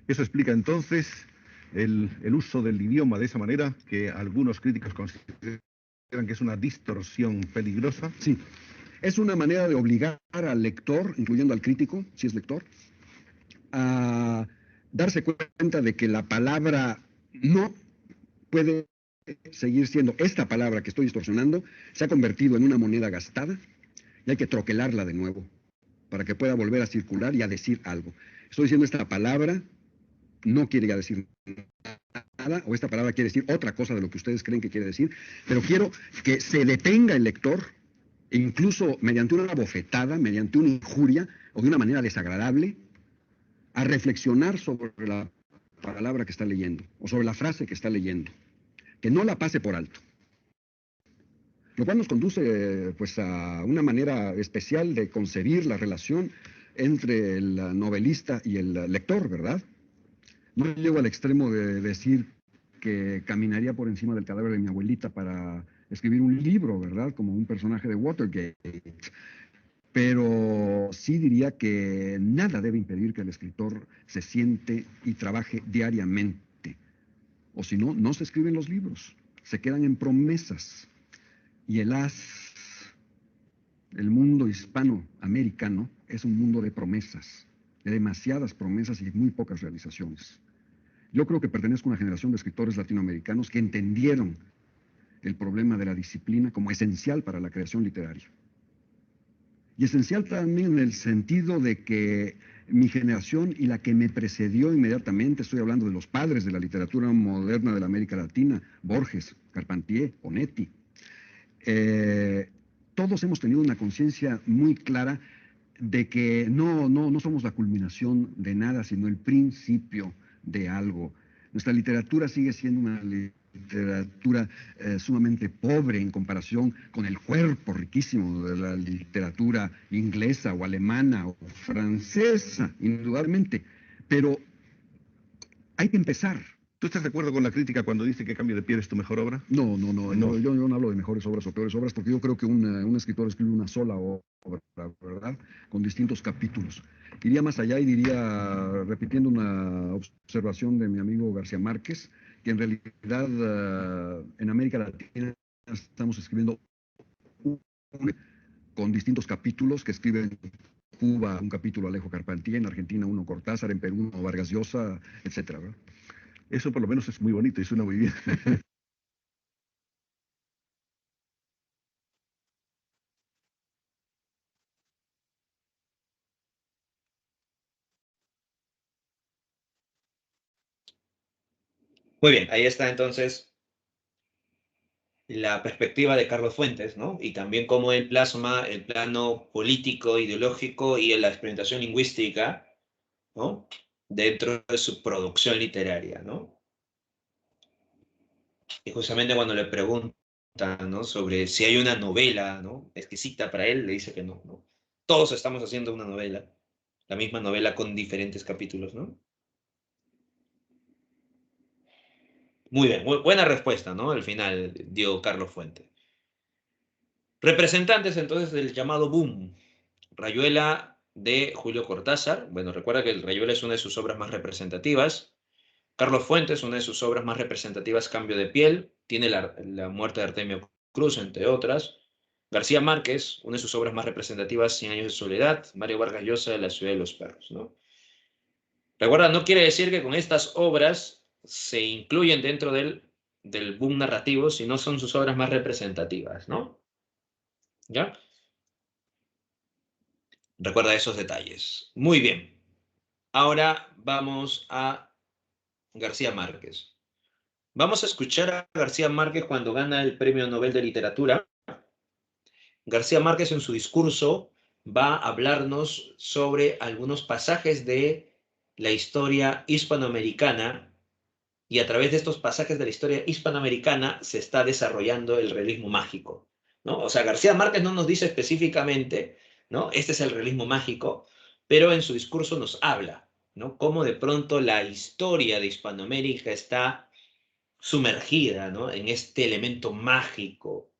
S5: Eso explica entonces el uso del idioma de esa manera, que algunos críticos consideran que es una distorsión peligrosa.
S4: Sí, es una manera de obligar al lector, incluyendo al crítico, si es lector, a darse cuenta de que la palabra no puede seguir siendo esta palabra que estoy distorsionando, se ha convertido en una moneda gastada y hay que troquelarla de nuevo para que pueda volver a circular y a decir algo. Estoy diciendo esta palabra no quiere ya decir nada, o esta palabra quiere decir otra cosa de lo que ustedes creen que quiere decir, pero quiero que se detenga el lector, incluso mediante una bofetada, mediante una injuria o de una manera desagradable, a reflexionar sobre la palabra que está leyendo o sobre la frase que está leyendo, que no la pase por alto. Lo cual nos conduce pues a una manera especial de concebir la relación entre el novelista y el lector, ¿verdad? No llego al extremo de decir que caminaría por encima del cadáver de mi abuelita para escribir un libro, ¿verdad? Como un personaje de Watergate. Pero sí diría que nada debe impedir que el escritor se siente y trabaje diariamente. O si no, no se escriben los libros, se quedan en promesas. Y el mundo hispanoamericano es un mundo de promesas, de demasiadas promesas y muy pocas realizaciones. Yo creo que pertenezco a una generación de escritores latinoamericanos que entendieron el problema de la disciplina como esencial para la creación literaria. Y esencial también en el sentido de que mi generación y la que me precedió inmediatamente, estoy hablando de los padres de la literatura moderna de la América Latina, Borges, Carpentier, Onetti, todos hemos tenido una conciencia muy clara de que no somos la culminación de nada, sino el principio de algo. Nuestra literatura sigue siendo una literatura sumamente pobre en comparación con el cuerpo riquísimo de la literatura inglesa o alemana o francesa, indudablemente. Pero hay que empezar.
S5: ¿Tú estás de acuerdo con la crítica cuando dice que Cambio de Piel es tu mejor obra?
S4: No. Yo no hablo de mejores obras o peores obras, porque yo creo que un escritor escribe una sola obra, ¿verdad? Con distintos capítulos. Iría más allá y diría, repitiendo una observación de mi amigo García Márquez, que en realidad en América Latina estamos escribiendo con distintos capítulos que escriben Cuba, un capítulo Alejo Carpentier, en Argentina uno Cortázar, en Perú uno Vargas Llosa, etcétera, ¿verdad?
S5: Eso por lo menos es muy bonito y suena muy bien.
S1: Muy bien, ahí está entonces la perspectiva de Carlos Fuentes, ¿no? Y también cómo él plasma el plano político, ideológico y la experimentación lingüística, ¿no? Dentro de su producción literaria, ¿no? Y justamente cuando le preguntan, ¿no? Sobre si hay una novela, ¿no? Exquisita para él, le dice que no, ¿no? Todos estamos haciendo una novela, la misma novela con diferentes capítulos, ¿no? Muy bien, buena respuesta, ¿no? Al final dio Carlos Fuentes. Representantes entonces del llamado boom. Rayuela de Julio Cortázar. Bueno, recuerda que el Rayuela es una de sus obras más representativas. Carlos Fuentes, una de sus obras más representativas, Cambio de Piel. Tiene la muerte de Artemio Cruz, entre otras. García Márquez, una de sus obras más representativas, Cien años de soledad. Mario Vargas Llosa, La ciudad de los perros, ¿no? Recuerda, no quiere decir que con estas obras se incluyen dentro del boom narrativo, sino son sus obras más representativas, ¿no? ¿Ya? Recuerda esos detalles. Muy bien. Ahora vamos a García Márquez. Vamos a escuchar a García Márquez cuando gana el Premio Nobel de Literatura. García Márquez en su discurso va a hablarnos sobre algunos pasajes de la historia hispanoamericana, y a través de estos pasajes de la historia hispanoamericana se está desarrollando el realismo mágico, ¿no? O sea, García Márquez no nos dice específicamente, ¿no? Este es el realismo mágico, pero en su discurso nos habla, ¿no? Cómo de pronto la historia de Hispanoamérica está sumergida, ¿no? En este elemento mágico,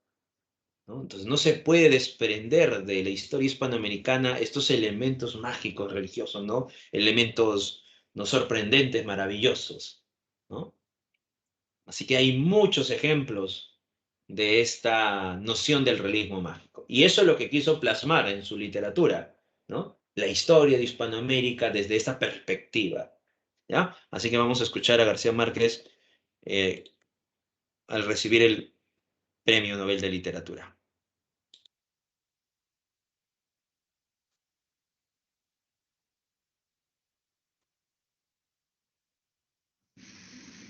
S1: ¿no? Entonces no se puede desprender de la historia hispanoamericana estos elementos mágicos religiosos, ¿no? Elementos no sorprendentes, maravillosos, ¿no? Así que hay muchos ejemplos de esta noción del realismo mágico. Y eso es lo que quiso plasmar en su literatura, ¿no? La historia de Hispanoamérica desde esta perspectiva, ¿ya? Así que vamos a escuchar a García Márquez eh, al recibir el Premio Nobel de Literatura.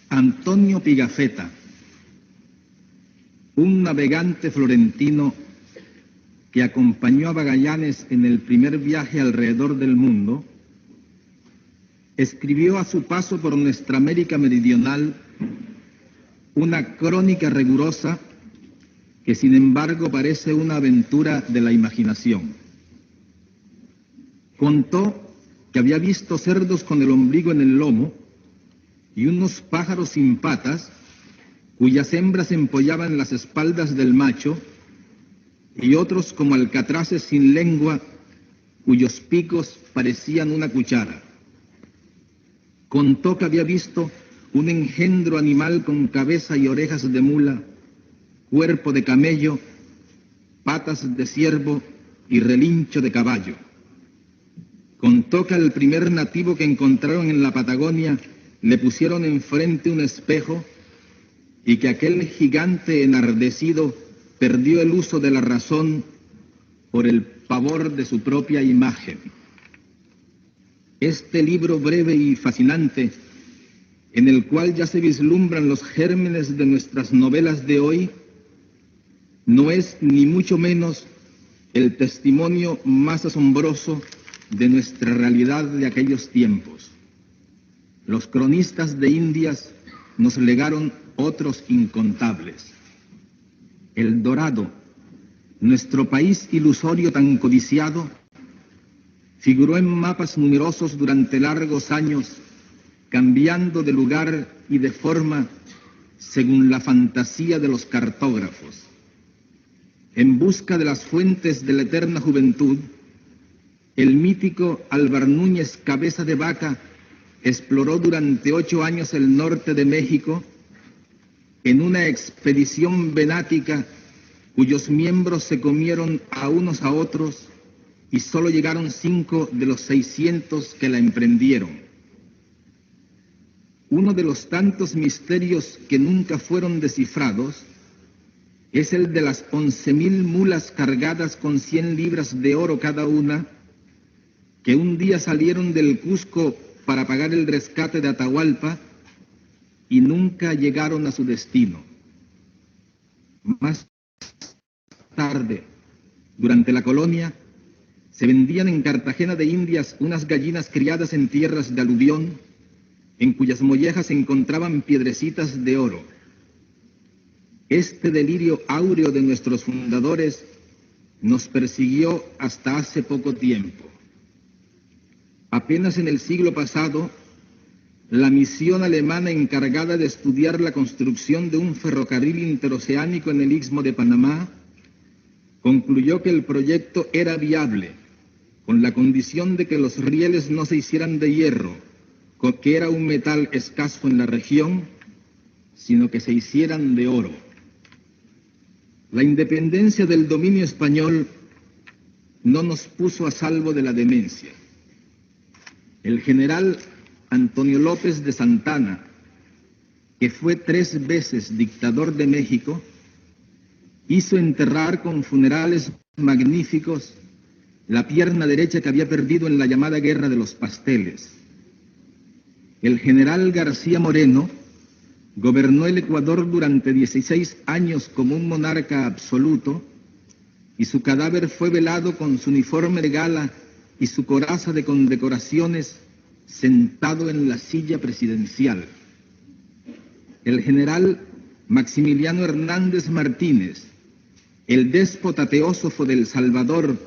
S3: Antonio Pigafetta, un navegante florentino que acompañó a Magallanes en el primer viaje alrededor del mundo, escribió a su paso por nuestra América meridional una crónica rigurosa que sin embargo parece una aventura de la imaginación. Contó que había visto cerdos con el ombligo en el lomo y unos pájaros sin patas cuyas hembras empollaban las espaldas del macho, y otros como alcatraces sin lengua cuyos picos parecían una cuchara. Contó que había visto un engendro animal con cabeza y orejas de mula, cuerpo de camello, patas de ciervo y relincho de caballo. Contó que al primer nativo que encontraron en la Patagonia le pusieron enfrente un espejo y que aquel gigante enardecido perdió el uso de la razón por el pavor de su propia imagen. Este libro breve y fascinante, en el cual ya se vislumbran los gérmenes de nuestras novelas de hoy, no es ni mucho menos el testimonio más asombroso de nuestra realidad de aquellos tiempos. Los cronistas de Indias nos legaron otros incontables. El Dorado, nuestro país ilusorio tan codiciado, figuró en mapas numerosos durante largos años, cambiando de lugar y de forma según la fantasía de los cartógrafos. En busca de las fuentes de la eterna juventud, el mítico Álvar Núñez Cabeza de Vaca exploró durante 8 años el norte de México en una expedición venática cuyos miembros se comieron a unos a otros y solo llegaron 5 de los 600 que la emprendieron. Uno de los tantos misterios que nunca fueron descifrados es el de las 11,000 mulas cargadas con 100 libras de oro cada una, que un día salieron del Cusco para pagar el rescate de Atahualpa y nunca llegaron a su destino. Más tarde, durante la colonia, se vendían en Cartagena de Indias unas gallinas criadas en tierras de aluvión, en cuyas mollejas se encontraban piedrecitas de oro. Este delirio áureo de nuestros fundadores nos persiguió hasta hace poco tiempo. Apenas en el siglo pasado, la misión alemana encargada de estudiar la construcción de un ferrocarril interoceánico en el Istmo de Panamá concluyó que el proyecto era viable, con la condición de que los rieles no se hicieran de hierro, que era un metal escaso en la región, sino que se hicieran de oro. La independencia del dominio español no nos puso a salvo de la demencia. El general Antonio López de Santana, que fue 3 veces dictador de México, hizo enterrar con funerales magníficos la pierna derecha que había perdido en la llamada Guerra de los Pasteles. El general García Moreno gobernó el Ecuador durante 16 años como un monarca absoluto y su cadáver fue velado con su uniforme de gala y su coraza de condecoraciones
S6: sentado en la silla presidencial. El general Maximiliano Hernández Martínez, el déspota teósofo del Salvador,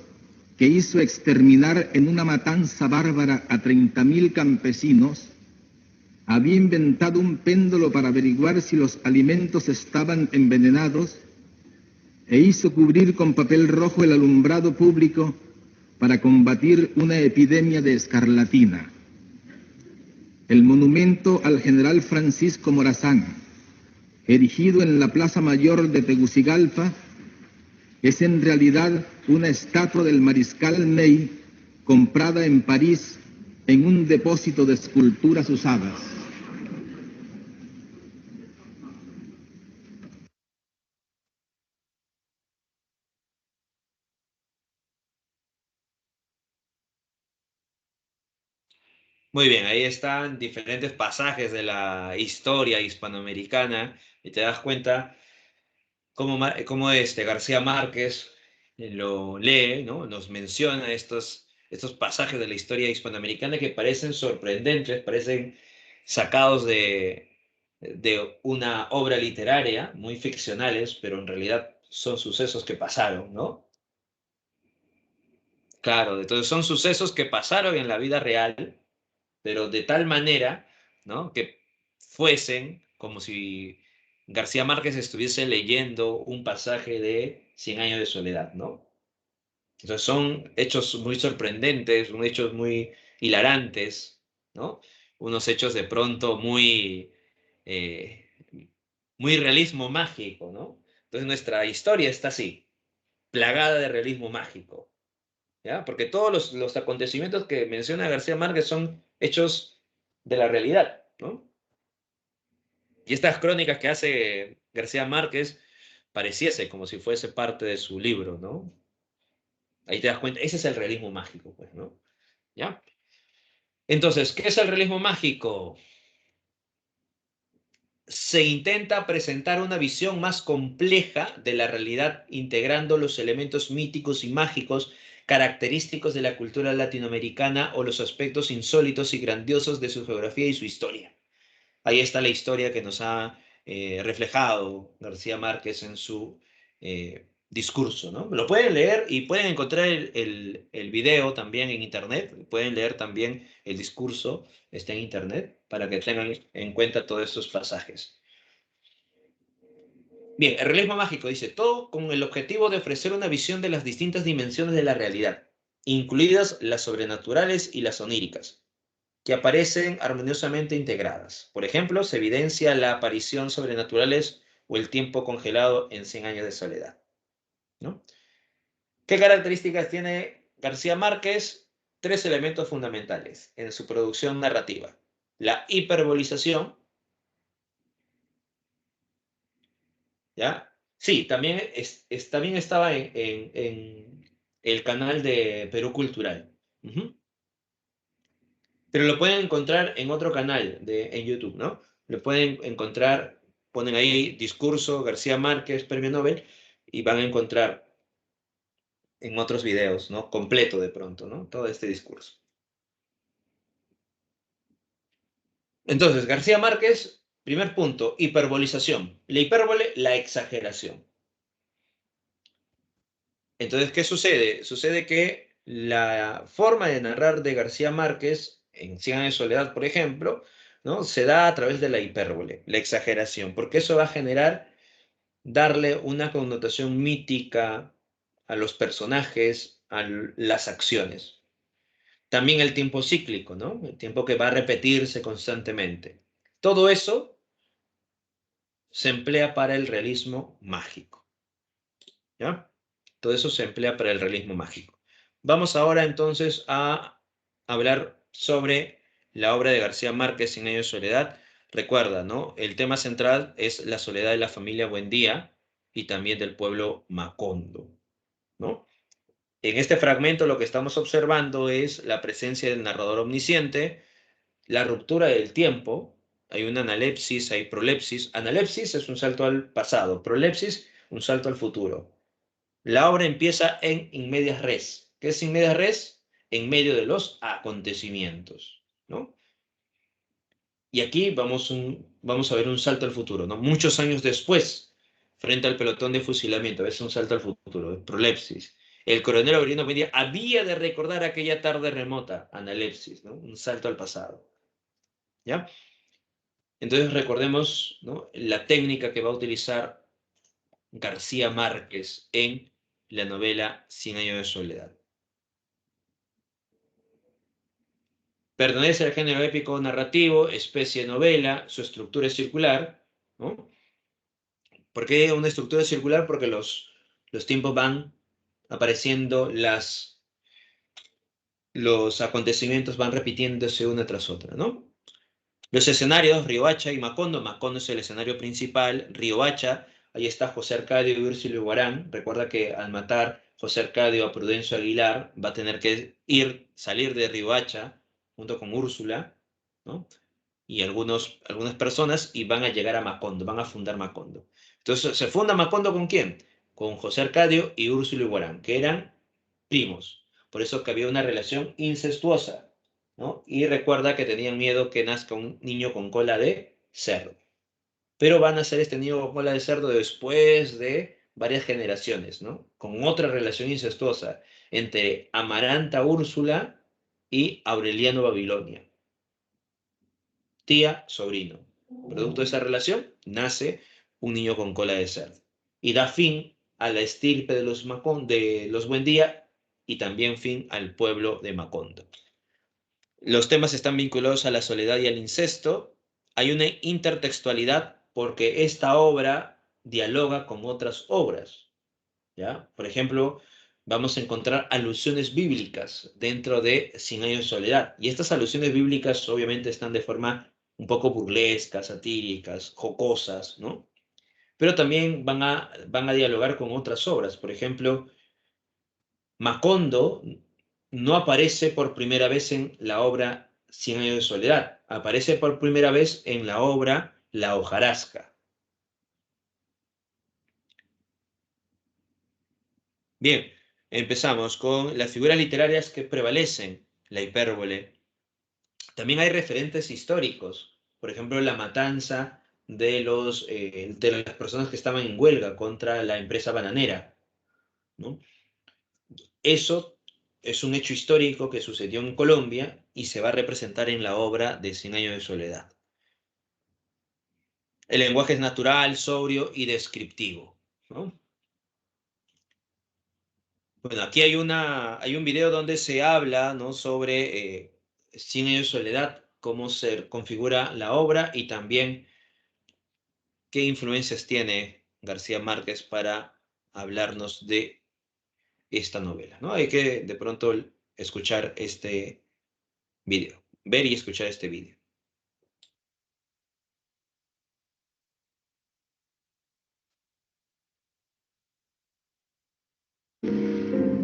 S6: que hizo exterminar en una matanza bárbara a 30.000 campesinos, había inventado un péndulo para averiguar si los alimentos estaban envenenados e hizo cubrir con papel rojo el alumbrado público para combatir una epidemia de escarlatina. El monumento al general Francisco Morazán, erigido en la Plaza Mayor de Tegucigalpa, es en realidad una estatua del mariscal Ney comprada en París en un depósito de esculturas usadas.
S1: Muy bien, ahí están diferentes pasajes de la historia hispanoamericana y te das cuenta cómo García Márquez lo lee, ¿no? Nos menciona estos pasajes de la historia hispanoamericana que parecen sorprendentes, parecen sacados de una obra literaria, muy ficcionales, pero en realidad son sucesos que pasaron, ¿no? Claro, entonces son sucesos que pasaron en la vida real, pero de tal manera, ¿no? Que fuesen como si García Márquez estuviese leyendo un pasaje de Cien años de soledad, ¿no? Entonces son hechos muy sorprendentes, son hechos muy hilarantes, ¿no? Unos hechos de pronto eh, muy realismo mágico, ¿no? Entonces nuestra historia está así, plagada de realismo mágico, ¿ya? Porque todos los acontecimientos que menciona García Márquez son hechos de la realidad, ¿no? Y estas crónicas que hace García Márquez pareciese como si fuese parte de su libro, ¿no? Ahí te das cuenta, ese es el realismo mágico, pues, ¿no? ¿Ya? Entonces, ¿qué es el realismo mágico? Se intenta presentar una visión más compleja de la realidad, integrando los elementos míticos y mágicos característicos de la cultura latinoamericana o los aspectos insólitos y grandiosos de su geografía y su historia. Ahí está la historia que nos ha reflejado García Márquez en su discurso, ¿no? Lo pueden leer y pueden encontrar el video también en internet, pueden leer también el discurso, está en internet, para que tengan en cuenta todos estos pasajes. Bien, el realismo mágico dice, todo con el objetivo de ofrecer una visión de las distintas dimensiones de la realidad, incluidas las sobrenaturales y las oníricas, que aparecen armoniosamente integradas. Por ejemplo, se evidencia la aparición sobrenaturales o el tiempo congelado en 100 años de soledad, ¿no? ¿Qué características tiene García Márquez? Tres elementos fundamentales en su producción narrativa. La hiperbolización, ¿ya? Sí, también, también estaba en el canal de Perú Cultural. Ujú. Pero lo pueden encontrar en otro canal en YouTube, ¿no? Lo pueden encontrar, ponen ahí discurso García Márquez, premio Nobel, y van a encontrar en otros videos, ¿no? Completo de pronto, ¿no? Todo este discurso. Entonces, García Márquez, primer punto, hiperbolización. La hipérbole, la exageración. Entonces, ¿qué sucede? Sucede que la forma de narrar de García Márquez, en Cien años de soledad, por ejemplo, ¿no? Se da a través de la hipérbole, la exageración, porque eso va a generar darle una connotación mítica a los personajes, a las acciones. También el tiempo cíclico, ¿no? El tiempo que va a repetirse constantemente. Todo eso se emplea para el realismo mágico, ¿ya? Todo eso se emplea para el realismo mágico. Vamos ahora entonces a hablar sobre la obra de García Márquez, Cien años de soledad. Recuerda, ¿no? El tema central es la soledad de la familia Buendía y también del pueblo Macondo, ¿no? En este fragmento lo que estamos observando es la presencia del narrador omnisciente, la ruptura del tiempo, hay una analepsis, hay prolepsis. Analepsis es un salto al pasado, prolepsis, un salto al futuro. La obra empieza en in medias res. ¿Qué es in medias res? En medio de los acontecimientos. ¿no? Y aquí vamos a ver un salto al futuro, ¿no? Muchos años después, frente al pelotón de fusilamiento, es un salto al futuro, prolepsis. El coronel Aureliano Buendía había de recordar aquella tarde remota, analepsis, ¿no? Un salto al pasado, ¿ya? Entonces recordemos, ¿no?, la técnica que va a utilizar García Márquez en la novela Cien años de soledad. Pertenece al género épico narrativo, especie de novela, su estructura es circular, ¿no? ¿Por qué una estructura circular? Porque los tiempos van apareciendo, los acontecimientos van repitiéndose una tras otra, ¿no? Los escenarios, Riohacha y Macondo. Macondo es el escenario principal. Riohacha, ahí está José Arcadio y Úrsulo Iguarán. Recuerda que al matar José Arcadio a Prudencio Aguilar, va a tener que salir de Riohacha junto con Úrsula, ¿no?, y algunas personas, y van a llegar a Macondo, van a fundar Macondo. Entonces, ¿se funda Macondo con quién? Con José Arcadio y Úrsulo Iguarán, que eran primos. Por eso que había una relación incestuosa, ¿no? Y recuerda que tenían miedo que nazca un niño con cola de cerdo. Pero van a nacer este niño con cola de cerdo después de varias generaciones, ¿no? Con otra relación incestuosa entre Amaranta Úrsula y Aureliano Babilonia. Tía, sobrino. Producto de esa relación, nace un niño con cola de cerdo. Y da fin a la estirpe de los Buendía y también fin al pueblo de Macondo. Los temas están vinculados a la soledad y al incesto. Hay una intertextualidad porque esta obra dialoga con otras obras, ¿ya? Por ejemplo, vamos a encontrar alusiones bíblicas dentro de Cien años de soledad. Y estas alusiones bíblicas obviamente están de forma un poco burlescas, satíricas, jocosas, ¿no? Pero también van a dialogar con otras obras. Por ejemplo, Macondo no aparece por primera vez en la obra Cien años de soledad. Aparece por primera vez en la obra La hojarasca. Bien, empezamos con las figuras literarias que prevalecen, la hipérbole. También hay referentes históricos, por ejemplo, la matanza de las personas que estaban en huelga contra la empresa bananera, ¿no? Eso es un hecho histórico que sucedió en Colombia y se va a representar en la obra de Cien años de soledad. El lenguaje es natural, sobrio y descriptivo, ¿no? Bueno, aquí hay un video donde se habla, ¿no?, sobre Cien años de soledad, cómo se configura la obra y también qué influencias tiene García Márquez para hablarnos de esta novela, ¿no? Hay que de pronto escuchar este video, ver y escuchar este video.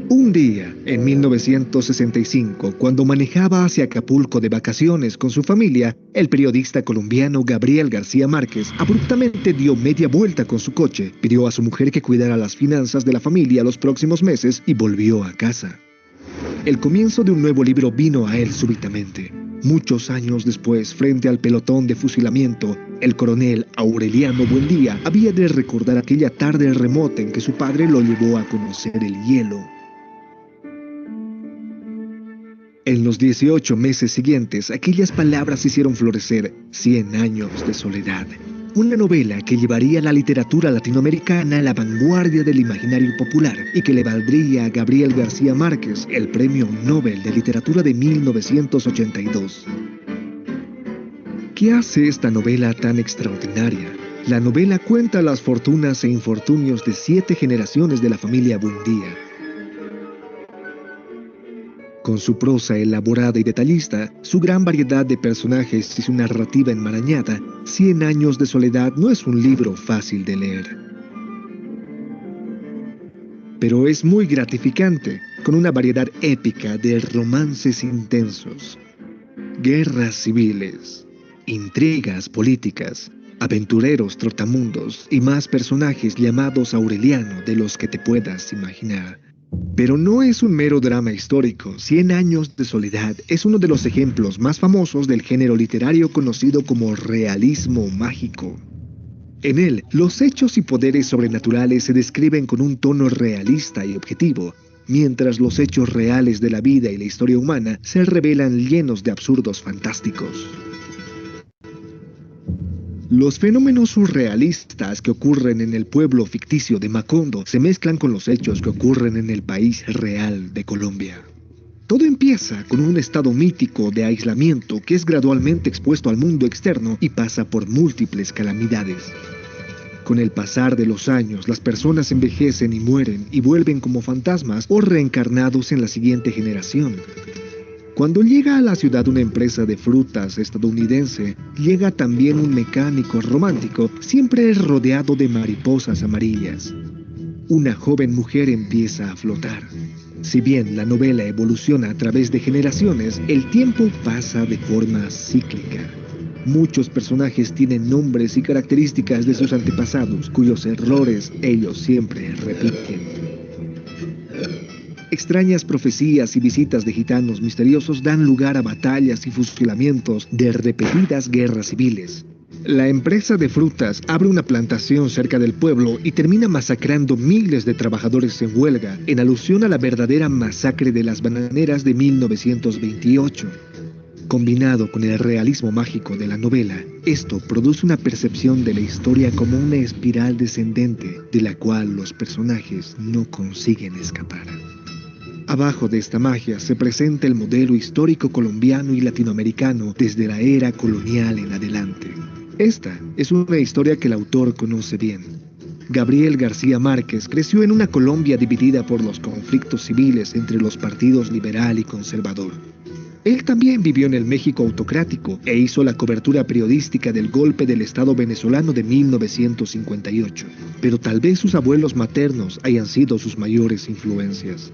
S7: Un día, en 1965, cuando manejaba hacia Acapulco de vacaciones con su familia, el periodista colombiano Gabriel García Márquez abruptamente dio media vuelta con su coche, pidió a su mujer que cuidara las finanzas de la familia los próximos meses y volvió a casa. El comienzo de un nuevo libro vino a él súbitamente. Muchos años después, frente al pelotón de fusilamiento, el coronel Aureliano Buendía había de recordar aquella tarde remota en que su padre lo llevó a conocer el hielo. En los 18 meses siguientes, aquellas palabras hicieron florecer 100 años de soledad. Una novela que llevaría la literatura latinoamericana a la vanguardia del imaginario popular y que le valdría a Gabriel García Márquez el Premio Nobel de Literatura de 1982. ¿Qué hace esta novela tan extraordinaria? La novela cuenta las fortunas e infortunios de 7 generaciones de la familia Buendía. Con su prosa elaborada y detallista, su gran variedad de personajes y su narrativa enmarañada, 100 años de soledad no es un libro fácil de leer. Pero es muy gratificante, con una variedad épica de romances intensos, guerras civiles, intrigas políticas, aventureros trotamundos y más personajes llamados Aureliano de los que te puedas imaginar. Pero no es un mero drama histórico. Cien años de soledad es uno de los ejemplos más famosos del género literario conocido como realismo mágico. En él, los hechos y poderes sobrenaturales se describen con un tono realista y objetivo, mientras los hechos reales de la vida y la historia humana se revelan llenos de absurdos fantásticos. Los fenómenos surrealistas que ocurren en el pueblo ficticio de Macondo se mezclan con los hechos que ocurren en el país real de Colombia. Todo empieza con un estado mítico de aislamiento que es gradualmente expuesto al mundo externo y pasa por múltiples calamidades. Con el pasar de los años, las personas envejecen y mueren y vuelven como fantasmas o reencarnados en la siguiente generación. Cuando llega a la ciudad una empresa de frutas estadounidense, llega también un mecánico romántico, siempre rodeado de mariposas amarillas. Una joven mujer empieza a flotar. Si bien la novela evoluciona a través de generaciones, el tiempo pasa de forma cíclica. Muchos personajes tienen nombres y características de sus antepasados, cuyos errores ellos siempre repiten. Extrañas profecías y visitas de gitanos misteriosos dan lugar a batallas y fusilamientos de repetidas guerras civiles. La empresa de frutas abre una plantación cerca del pueblo y termina masacrando miles de trabajadores en huelga, en alusión a la verdadera masacre de las bananeras de 1928. Combinado con el realismo mágico de la novela, esto produce una percepción de la historia como una espiral descendente de la cual los personajes no consiguen escapar. Abajo de esta magia se presenta el modelo histórico colombiano y latinoamericano desde la era colonial en adelante. Esta es una historia que el autor conoce bien. Gabriel García Márquez creció en una Colombia dividida por los conflictos civiles entre los partidos liberal y conservador. Él también vivió en el México autocrático e hizo la cobertura periodística del golpe del Estado venezolano de 1958, pero tal vez sus abuelos maternos hayan sido sus mayores influencias.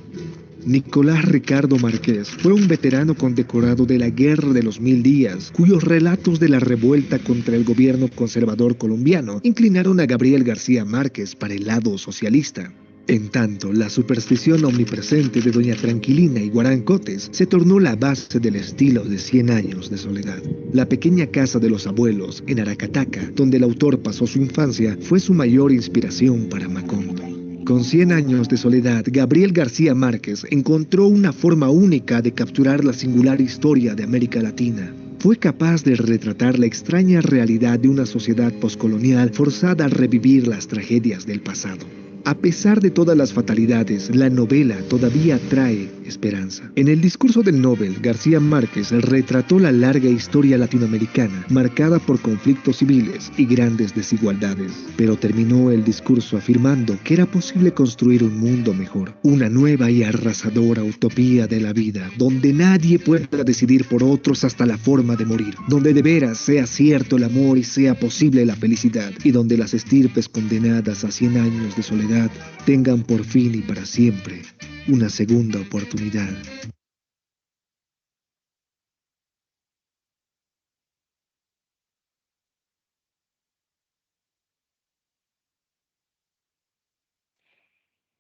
S7: Nicolás Ricardo Márquez fue un veterano condecorado de la Guerra de los Mil Días, cuyos relatos de la revuelta contra el gobierno conservador colombiano inclinaron a Gabriel García Márquez para el lado socialista. En tanto, la superstición omnipresente de Doña Tranquilina y Guarancotes se tornó la base del estilo de Cien años de soledad. La pequeña casa de los abuelos, en Aracataca, donde el autor pasó su infancia, fue su mayor inspiración para Macondo. Con 100 años de soledad, Gabriel García Márquez encontró una forma única de capturar la singular historia de América Latina. Fue capaz de retratar la extraña realidad de una sociedad poscolonial forzada a revivir las tragedias del pasado. A pesar de todas las fatalidades, la novela todavía trae esperanza. En el discurso del Nobel, García Márquez retrató la larga historia latinoamericana, marcada por conflictos civiles y grandes desigualdades, pero terminó el discurso afirmando que era posible construir un mundo mejor, una nueva y arrasadora utopía de la vida, donde nadie pueda decidir por otros hasta la forma de morir, donde de veras sea cierto el amor y sea posible la felicidad, y donde las estirpes condenadas a 100 años de soledad tengan por fin y para siempre una segunda oportunidad.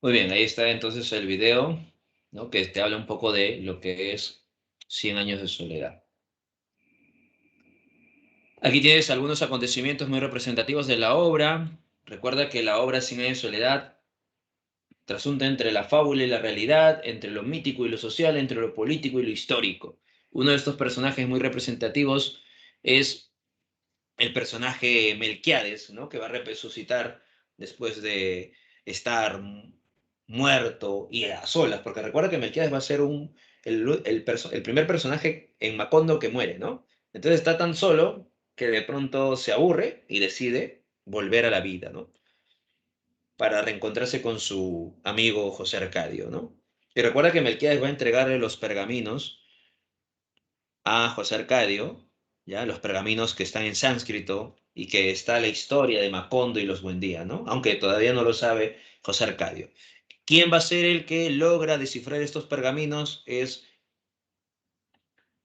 S1: Muy bien, ahí está entonces el video, ¿no? Que te habla un poco de lo que es 100 años de soledad. Aquí tienes algunos acontecimientos muy representativos de la obra. Recuerda que la obra 100 años de soledad trasunta entre la fábula y la realidad, entre lo mítico y lo social, entre lo político y lo histórico. Uno de estos personajes muy representativos es el personaje Melquiades, ¿no? Que va a resucitar después de estar muerto y a solas, porque recuerda que Melquiades va a ser el primer personaje en Macondo que muere, ¿no? Entonces está tan solo que de pronto se aburre y decide volver a la vida, ¿no? Para reencontrarse con su amigo José Arcadio, ¿no? Y recuerda que Melquiades va a entregarle los pergaminos a José Arcadio, ¿ya? Los pergaminos que están en sánscrito y que está la historia de Macondo y los Buendía, ¿no? Aunque todavía no lo sabe José Arcadio. ¿Quién va a ser el que logra descifrar estos pergaminos? Es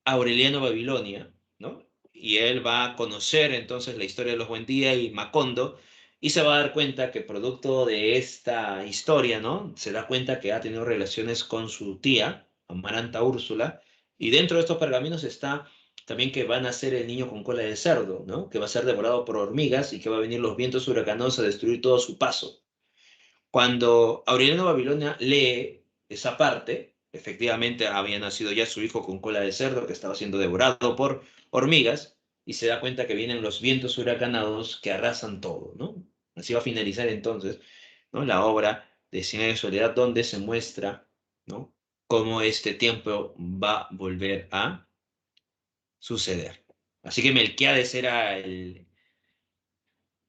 S1: Aureliano Babilonia, ¿no? Y él va a conocer entonces la historia de los Buendía y Macondo y se va a dar cuenta que producto de esta historia, ¿no? Se da cuenta que ha tenido relaciones con su tía, Amaranta Úrsula, y dentro de estos pergaminos está también que van a ser el niño con cola de cerdo, ¿no? Que va a ser devorado por hormigas y que va a venir los vientos huracanosos a destruir todo su paso. Cuando Aureliano Babilonia lee esa parte, efectivamente había nacido ya su hijo con cola de cerdo que estaba siendo devorado por hormigas y se da cuenta que vienen los vientos huracanados que arrasan todo, ¿no? Así va a finalizar entonces, ¿no? La obra de Cien años de soledad donde se muestra, ¿no? Cómo este tiempo va a volver a suceder. Así que Melquiades era el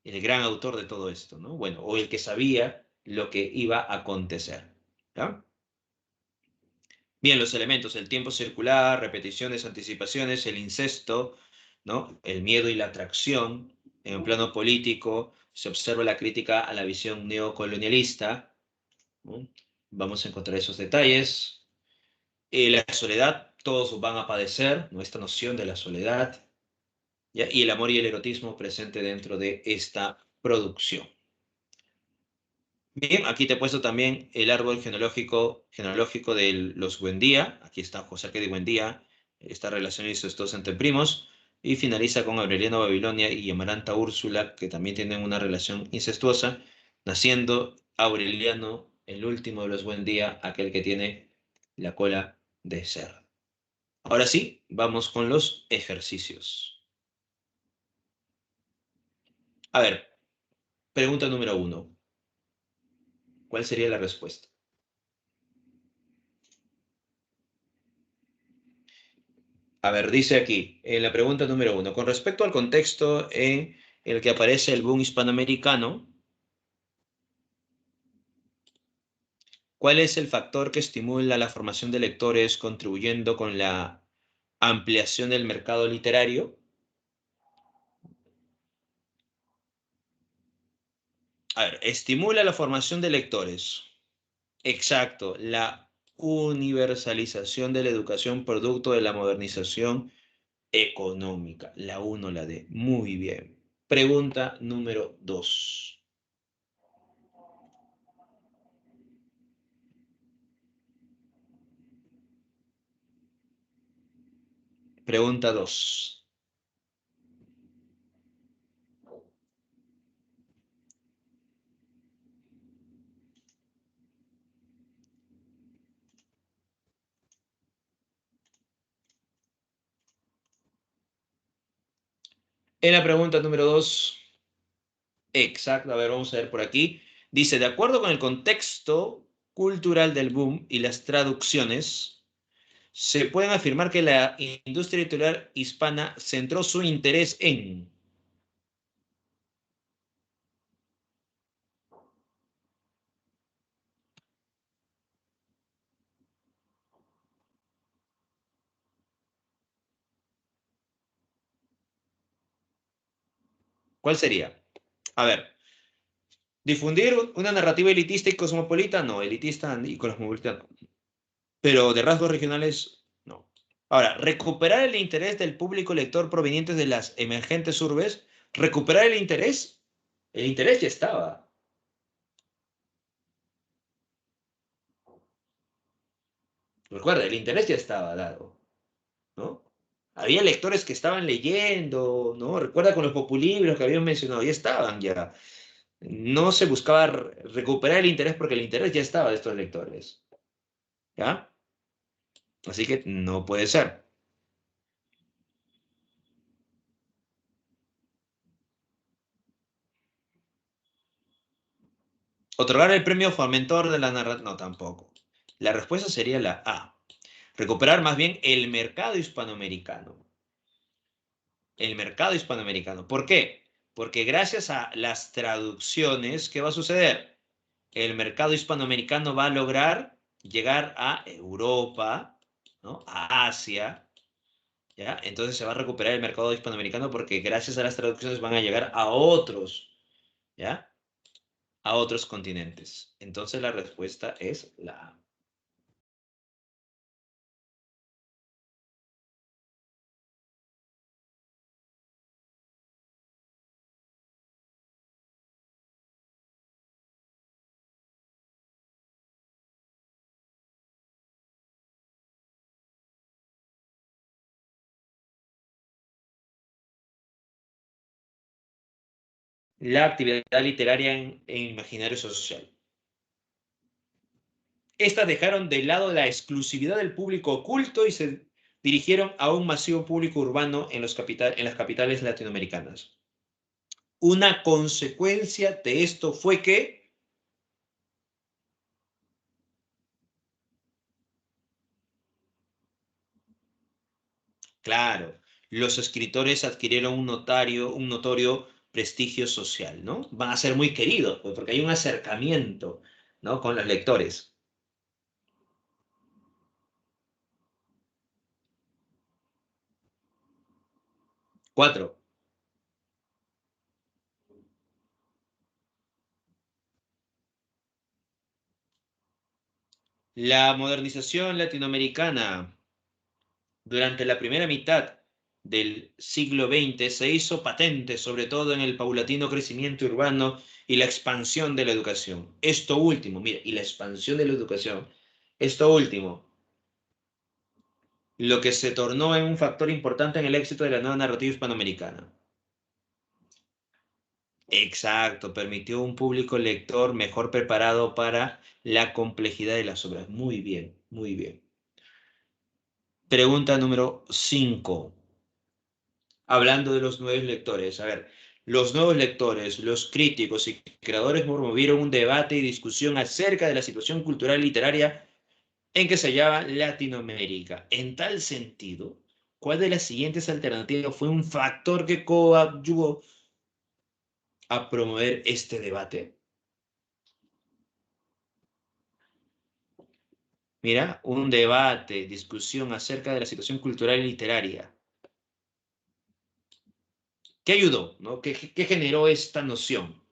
S1: gran autor de todo esto, ¿no? Bueno, o el que sabía lo que iba a acontecer, ¿ya? Bien, los elementos, el tiempo circular, repeticiones, anticipaciones, el incesto, ¿no? El miedo y la atracción. En un plano político se observa la crítica a la visión neocolonialista, ¿no? Vamos a encontrar esos detalles. La soledad, todos van a padecer, ¿no? Esta noción de la soledad, ¿ya? Y el amor y el erotismo presente dentro de esta producción. Bien, aquí te he puesto también el árbol genealógico de los Buendía. Aquí está José Arquedo y Buendía, esta relación incestuosa entre primos. Y finaliza con Aureliano Babilonia y Amaranta Úrsula, que también tienen una relación incestuosa, naciendo Aureliano, el último de los Buendía, aquel que tiene la cola de cerdo. Ahora sí, vamos con los ejercicios. A ver, pregunta número 1. ¿Cuál sería la respuesta? A ver, dice aquí, en la pregunta número 1, con respecto al contexto en el que aparece el boom hispanoamericano, ¿cuál es el factor que estimula la formación de lectores contribuyendo con la ampliación del mercado literario? A ver, estimula la formación de lectores. Exacto, la universalización de la educación producto de la modernización económica. La 1, la D. Muy bien. Pregunta número 2. Pregunta 2. En la pregunta número 2, exacto, a ver, vamos a ver por aquí. Dice, de acuerdo con el contexto cultural del boom y las traducciones, se pueden afirmar que la industria editorial hispana centró su interés en... ¿Cuál sería? A ver, difundir una narrativa elitista y cosmopolita, no, elitista y cosmopolita no. Pero de rasgos regionales, no. Ahora, recuperar el interés del público lector proveniente de las emergentes urbes, recuperar el interés ya estaba. Recuerda, el interés ya estaba dado, ¿no? Había lectores que estaban leyendo, ¿no? Recuerda con los populibros que habían mencionado, ya estaban ya. No se buscaba recuperar el interés porque el interés ya estaba de estos lectores, ¿ya? Así que no puede ser. Otorgar el premio Fomentor de la narrativa, no, tampoco. La respuesta sería la A. Recuperar más bien el mercado hispanoamericano. El mercado hispanoamericano. ¿Por qué? Porque gracias a las traducciones, ¿qué va a suceder? El mercado hispanoamericano va a lograr llegar a Europa, ¿no? A Asia, ¿ya? Entonces se va a recuperar el mercado hispanoamericano porque gracias a las traducciones van a llegar a otros, ¿ya? A otros continentes. Entonces la respuesta es la A. la actividad literaria en imaginario social. Estas dejaron de lado la exclusividad del público oculto y se dirigieron a un masivo público urbano en las capitales latinoamericanas. Una consecuencia de esto fue que claro, los escritores adquirieron un notorio prestigio social, ¿no? Van a ser muy queridos, pues, porque hay un acercamiento, ¿no? Con los lectores. 4. La modernización latinoamericana durante la primera mitad del siglo XX se hizo patente, sobre todo en el paulatino crecimiento urbano y la expansión de la educación. Esto último, mire, y la expansión de la educación, esto último, lo que se tornó en un factor importante en el éxito de la nueva narrativa hispanoamericana. Exacto, permitió un público lector mejor preparado para la complejidad de las obras. Muy bien, muy bien. Pregunta número 5. Hablando de los nuevos lectores. A ver, los nuevos lectores, los críticos y creadores promovieron un debate y discusión acerca de la situación cultural y literaria en que se hallaba Latinoamérica. En tal sentido, ¿cuál de las siguientes alternativas fue un factor que coadyuvó a promover este debate? Mira, un debate, discusión acerca de la situación cultural y literaria. ¿Qué ayudó? ¿No? ¿Qué generó esta noción?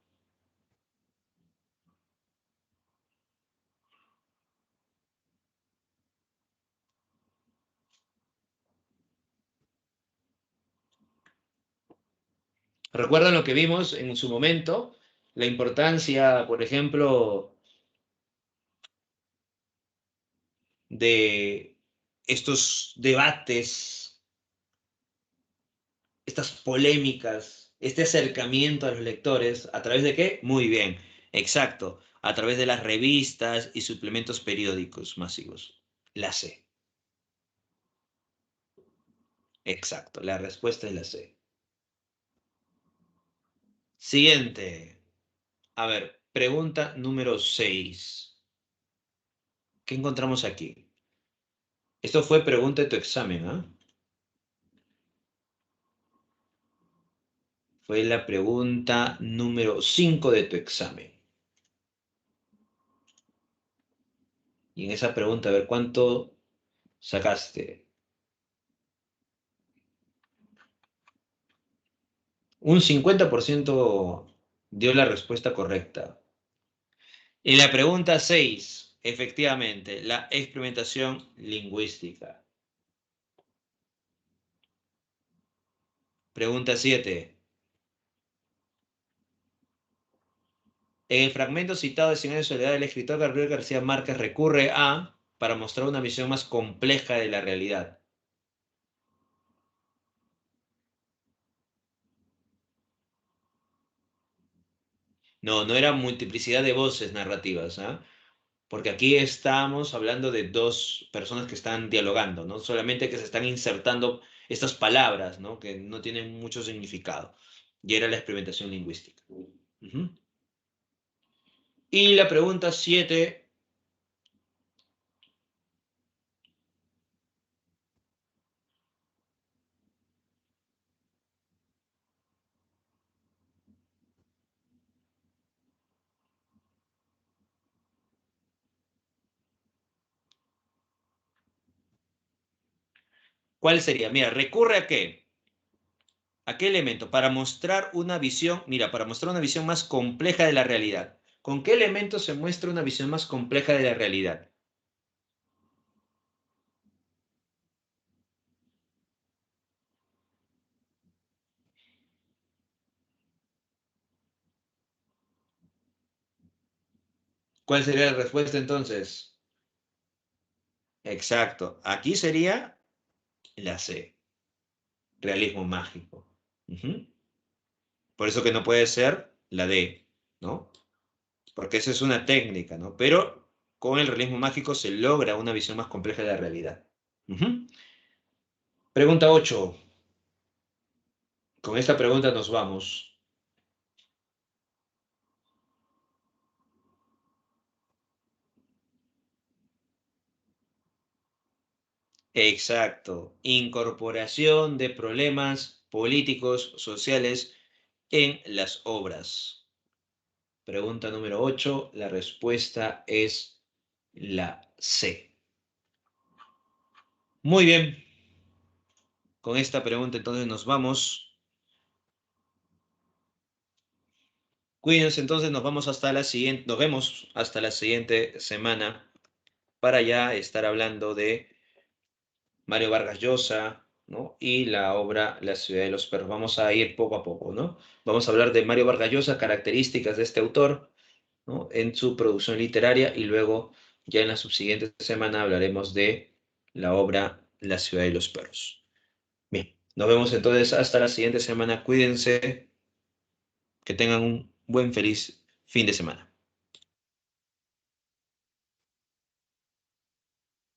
S1: ¿Recuerdan lo que vimos en su momento? La importancia, por ejemplo, de estos debates, estas polémicas, este acercamiento a los lectores, ¿a través de qué? Muy bien, exacto, a través de las revistas y suplementos periódicos masivos. La C. Exacto, la respuesta es la C. Siguiente. A ver, pregunta número 6. ¿Qué encontramos aquí? Esto fue pregunta de tu examen, ¿ah? Fue la pregunta número 5 de tu examen. Y en esa pregunta, a ver cuánto sacaste. Un 50% dio la respuesta correcta. En la pregunta 6, efectivamente, la experimentación lingüística. Pregunta 7. En el fragmento citado de Cien años de soledad, el escritor Gabriel García Márquez recurre a para mostrar una visión más compleja de la realidad. No, no era multiplicidad de voces narrativas, ¿ah? Porque aquí estamos hablando de dos personas que están dialogando, no solamente que se están insertando estas palabras, ¿no? Que no tienen mucho significado. Y era la experimentación lingüística. Ujú. Y la pregunta 7. ¿Cuál sería? Mira, ¿recurre a qué? ¿A qué elemento? Para mostrar una visión, mira, para mostrar una visión más compleja de la realidad. ¿Con qué elemento se muestra una visión más compleja de la realidad? ¿Cuál sería la respuesta entonces? Exacto. Aquí sería la C. Realismo mágico. Ujú. Por eso que no puede ser la D, ¿no? Porque esa es una técnica, ¿no? Pero con el realismo mágico se logra una visión más compleja de la realidad. Pregunta 8. Con esta pregunta nos vamos. Exacto. Incorporación de problemas políticos, sociales en las obras. Pregunta número 8. La respuesta es la C. Muy bien. Con esta pregunta entonces nos vamos. Cuídense entonces, nos vamos hasta la siguiente, nos vemos hasta la siguiente semana para ya estar hablando de Mario Vargas Llosa, ¿no? Y la obra La ciudad de los perros. Vamos a ir poco a poco, ¿no? Vamos a hablar de Mario Vargas Llosa, características de este autor, ¿no? En su producción literaria y luego ya en la subsiguiente semana hablaremos de la obra La ciudad de los perros. Bien, nos vemos entonces hasta la siguiente semana. Cuídense, que tengan un buen, feliz fin de semana.